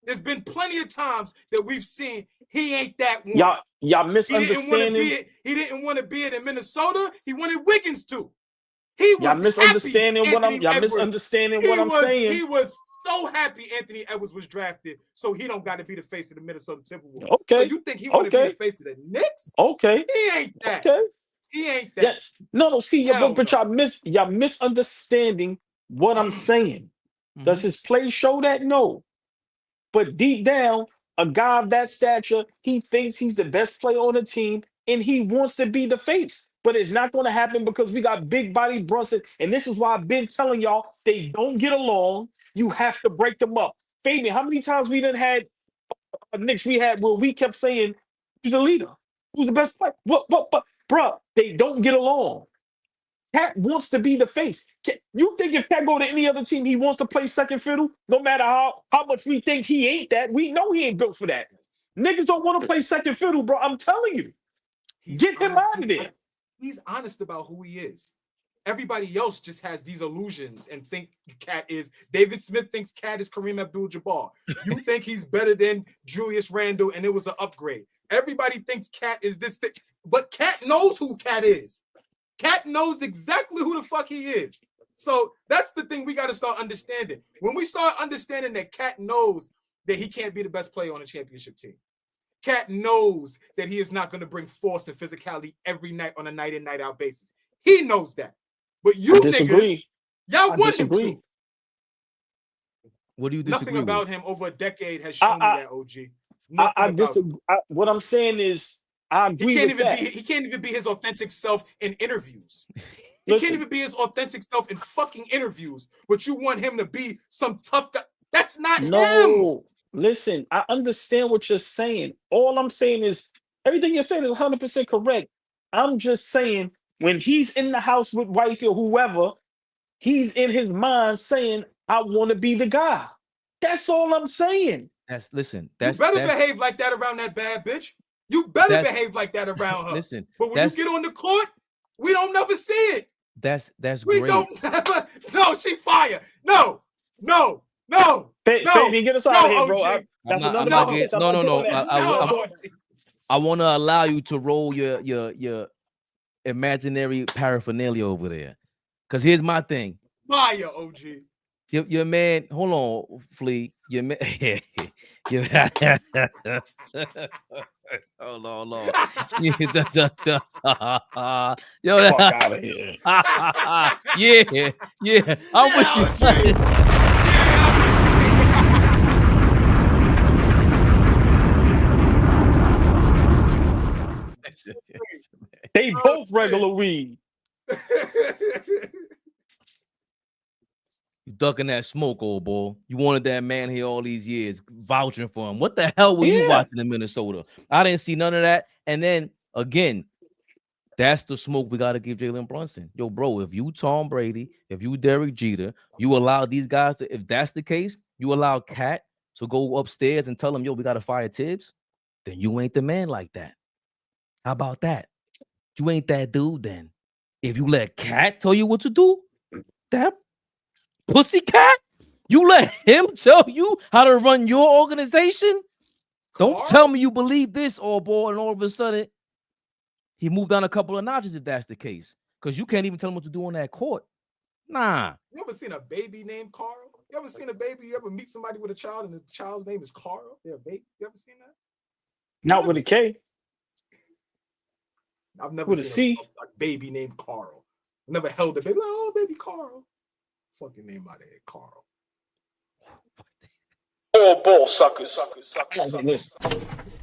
There's been plenty of times that we've seen he ain't that one. Y'all misunderstanding. He didn't want to be it in Minnesota. He wanted Wiggins to. He was y'all misunderstanding what I'm. Y'all misunderstanding what I'm saying. He was so happy Anthony Edwards was drafted, so he don't got to be the face of the Minnesota Timberwolves. Okay. So you think he want to be the face of the Knicks? Okay. He ain't that. Okay. He ain't that. No. See, but y'all misunderstanding what I'm saying. Does his play show that? No. But deep down, a guy of that stature, he thinks he's the best player on the team, and he wants to be the face. But it's not going to happen because we got big body Brunson, and this is why I've been telling y'all they don't get along. You have to break them up. Fabian, how many times we done had Knicks we had where we kept saying, who's the leader? Who's the best player? But, bruh, they don't get along. Cat wants to be the face. You think if Cat go to any other team, he wants to play second fiddle? No matter how much we think he ain't that, we know he ain't built for that. Niggas don't want to play second fiddle, bro. I'm telling you. Get him out of there. He's honest about who he is. Everybody else just has these illusions and think Cat is. David Smith thinks Cat is Kareem Abdul-Jabbar. You think he's better than Julius Randle, and it was an upgrade. Everybody thinks Cat is this thing, but Cat knows who Cat is. Cat knows exactly who the fuck he is. So that's the thing we got to start understanding. When we start understanding that Cat knows that he can't be the best player on a championship team. Cat knows that he is not going to bring force and physicality every night on a night in, night out basis. He knows that. But you niggas, y'all want him to. What do you disagree Nothing about him over a decade has shown me that, OG. I disagree. What I'm saying is, I agree he can't even be his authentic self in interviews. He can't even be his authentic self in fucking interviews. But you want him to be some tough guy. That's not him. Listen, I understand what you're saying. All I'm saying is everything you're saying is 100% correct. I'm just saying when he's in the house with wifey or whoever, he's in his mind saying, I want to be the guy. That's all I'm saying. You better behave like that around that bad bitch. You better behave like that around her. Listen, but when you get on the court, we don't never see it. That's we great. Don't never. No, she fire. No. Fabian, get us out of here, bro. I want to allow you to roll your imaginary paraphernalia over there. Because here's my thing. Fire, OG. Your man, hold on, Flea. Your man, hold on. Yo, fuck out of here. Yeah. I'm with you. They both regular weed. You ducking that smoke, old boy. You wanted that man here all these years, vouching for him. What the hell were you watching in Minnesota? I didn't see none of that. And then again, that's the smoke we got to give Jalen Brunson. Yo, bro, if you Tom Brady, if you Derek Jeter, you allow these guys to, if that's the case, you allow Cat to go upstairs and tell him, yo, we got to fire Tibbs, then you ain't the man like that. How about that? You ain't that dude then. If you let Cat tell you what to do, that pussycat, you let him tell you how to run your organization? Don't tell me you believe this, old boy, and all of a sudden he moved down a couple of notches if that's the case. Because you can't even tell him what to do on that court. Nah. You ever seen a baby named Carl? You ever seen a baby? You ever meet somebody with a child and the child's name is Carl? They're a baby. You ever seen that? Not with a K. I've never seen a baby named Carl. I never held a baby. Like, oh, baby Carl. Fucking name out of here, Carl. All ball suckers. Listen,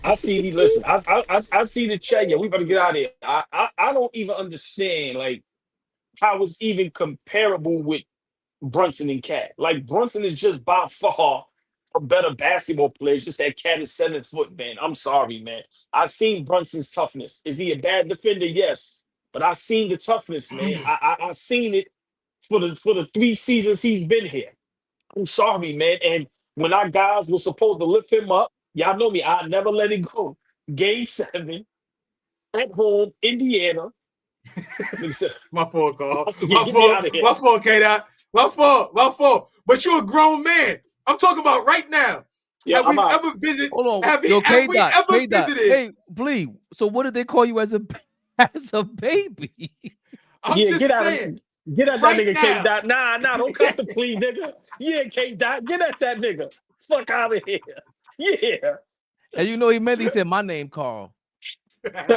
I see. Listen, I see the chat. Yeah, we better get out of here. I don't even understand like how it's even comparable with Brunson and Cat. Like Brunson is just by far a better basketball player. It's just that Cat is 7 foot, man. I'm sorry, man. I seen Brunson's toughness. Is he a bad defender? Yes, but I seen the toughness, man. I seen it for the 3 seasons he's been here. I'm sorry, man. And when our guys were supposed to lift him up, y'all know me, I never let it go. Game 7 at home, Indiana. My fault, Carl. My fault, K-Dot. My fault. But you're a grown man. I'm talking about right now. Yeah, have we ever visited? Hold on. Have we ever visited? Hey, please. So what did they call you as a baby? I'm just saying. Get at that nigga, K-Dot. Nah, don't cut the plea, nigga. Yeah, K-Dot. Get at that nigga. Fuck out of here. Yeah. And you know he said my name, Carl. He meant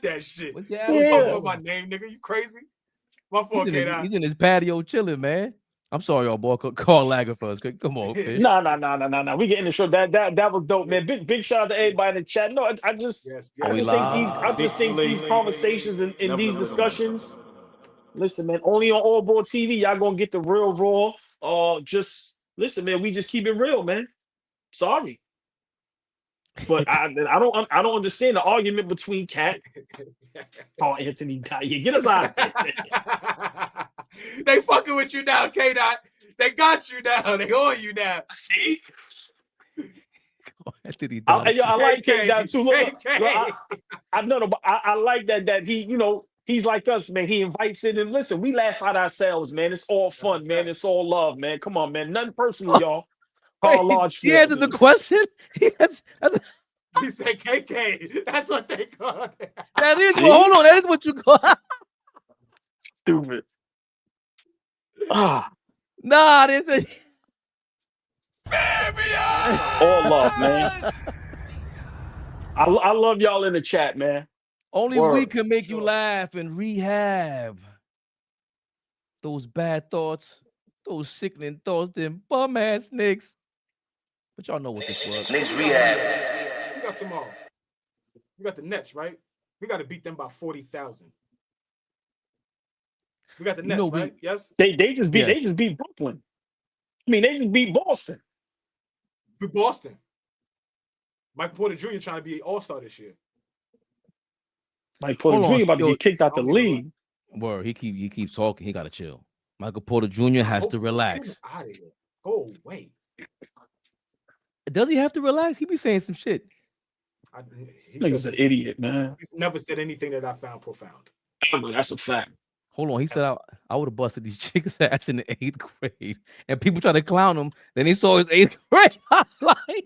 that shit. Don't talk about my name, nigga. You crazy? My fault, K-Dot. He's in his patio chilling, man. I'm sorry, y'all boy. Carl Lagerfeld. Come on, fish. Nah. We getting the show. That was dope, man. Big shout out to everybody in the chat. No, I just think these conversations and these discussions. Listen, man, only on AllBall TV, y'all gonna get the real raw. Just listen, man, we just keep it real, man. Sorry. But I don't understand the argument between Cat Carl Anthony Dyer. Get us out of here. They fucking with you now, K-Dot. They got you now. They on you now. See? I think he I does. like K down too. Look, KK. I know, but I like that he, you know, he's like us, man. He invites in and listen, we laugh at ourselves, man. It's all fun, man. It's all love, man. Come on, man. Nothing personal, y'all. Carl Wait, Lodge he answered the Field. question. He He said KK. That's what they call it. that is. Well, hold on. That is what you call. Stupid. Ah, Nah, this is. all love, man. I love y'all in the chat, man. Only we Word. can make you Sure. laugh and rehab those bad thoughts, those sickening thoughts, them bum ass Knicks. But y'all know what this was. Knicks Rehab. We got tomorrow. We got the Nets, right? We got to beat them by 40,000. We got the Nets, know, right? Yes. They just beat Yes. they just beat Brooklyn. I mean, they just beat Boston. With Boston. Michael Porter Jr. trying to be an all-star this year. Mike Porter Hold on, Jr. about to yo, get kicked out the I don't give a league. Word, he keeps talking. He gotta chill. Michael Porter Jr. has to relax. Out of here. Go away. Does he have to relax? He be saying some shit. Nigga's an idiot, man. He's never said anything that I found profound. That's a fact. Hold on, he said I would have busted these chicks' ass in the 8th grade, and people try to clown him. Then he saw his 8th grade highlight.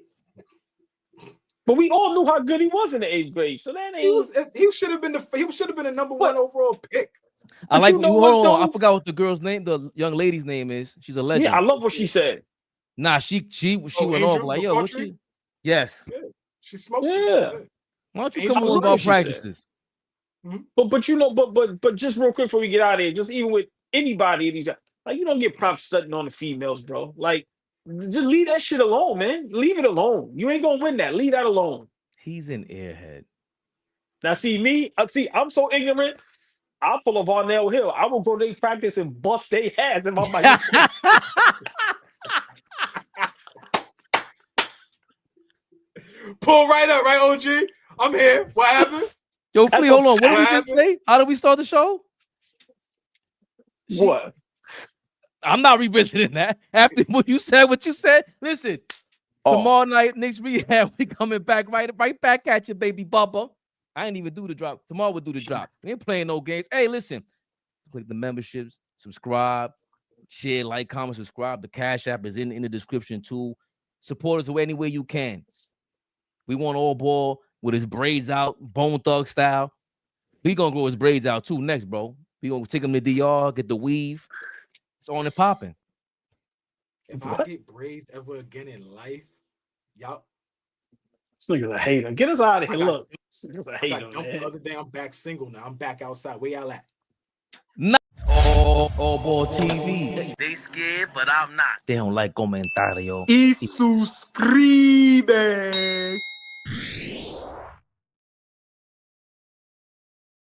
But we all knew how good he was in the 8th grade. So that ain't. He should have been the number one overall pick. I like you know hold what, on. I though? forgot what the girl's name, the young lady's name is. She's a legend. Yeah, I love what she said. Nah, she went Angel off like, yo, what's McCautry? she? Yes. Yeah, she smoked. Yeah. Why don't you Angel come to one of McCautry, our she practices? But you know, but just real quick before we get out of here, just even with anybody in these guys, like you don't get props studying on the females, bro. Like, just leave that shit alone, man. Leave it alone. You ain't gonna win that. Leave that alone. He's an airhead. Now, see me. I'm so ignorant. I'll pull up on Nail Hill. I will go to their practice and bust their ass in my mic. Pull right up, right, OG? I'm here. What happened? Yo, That's Flea, a hold on. What did we fact. just say? How did we start the show? What? I'm not revisiting that. After what you said, listen. Tomorrow night, Knicks Rehab, we coming back right back at you, baby Bubba. I ain't even do the drop. Tomorrow we'll do the drop. We ain't playing no games. Hey, listen. Click the memberships, subscribe, share, like, comment, subscribe. The Cash App is in the description too. Support us any way you can. We want AllBall with his braids out, Bone Thug style. We gonna grow his braids out too next, bro. We gonna take him to DR, get the weave. It's on and popping. If I get braids ever again in life, y'all. This nigga's a hater. Get us out of here. I got- Look, this nigga's a I hater, got dumped man. the other day. I'm back single now. I'm back outside. Where y'all at? AllBall TV. They scared, but I'm not. They don't like comentario. Y suscribe.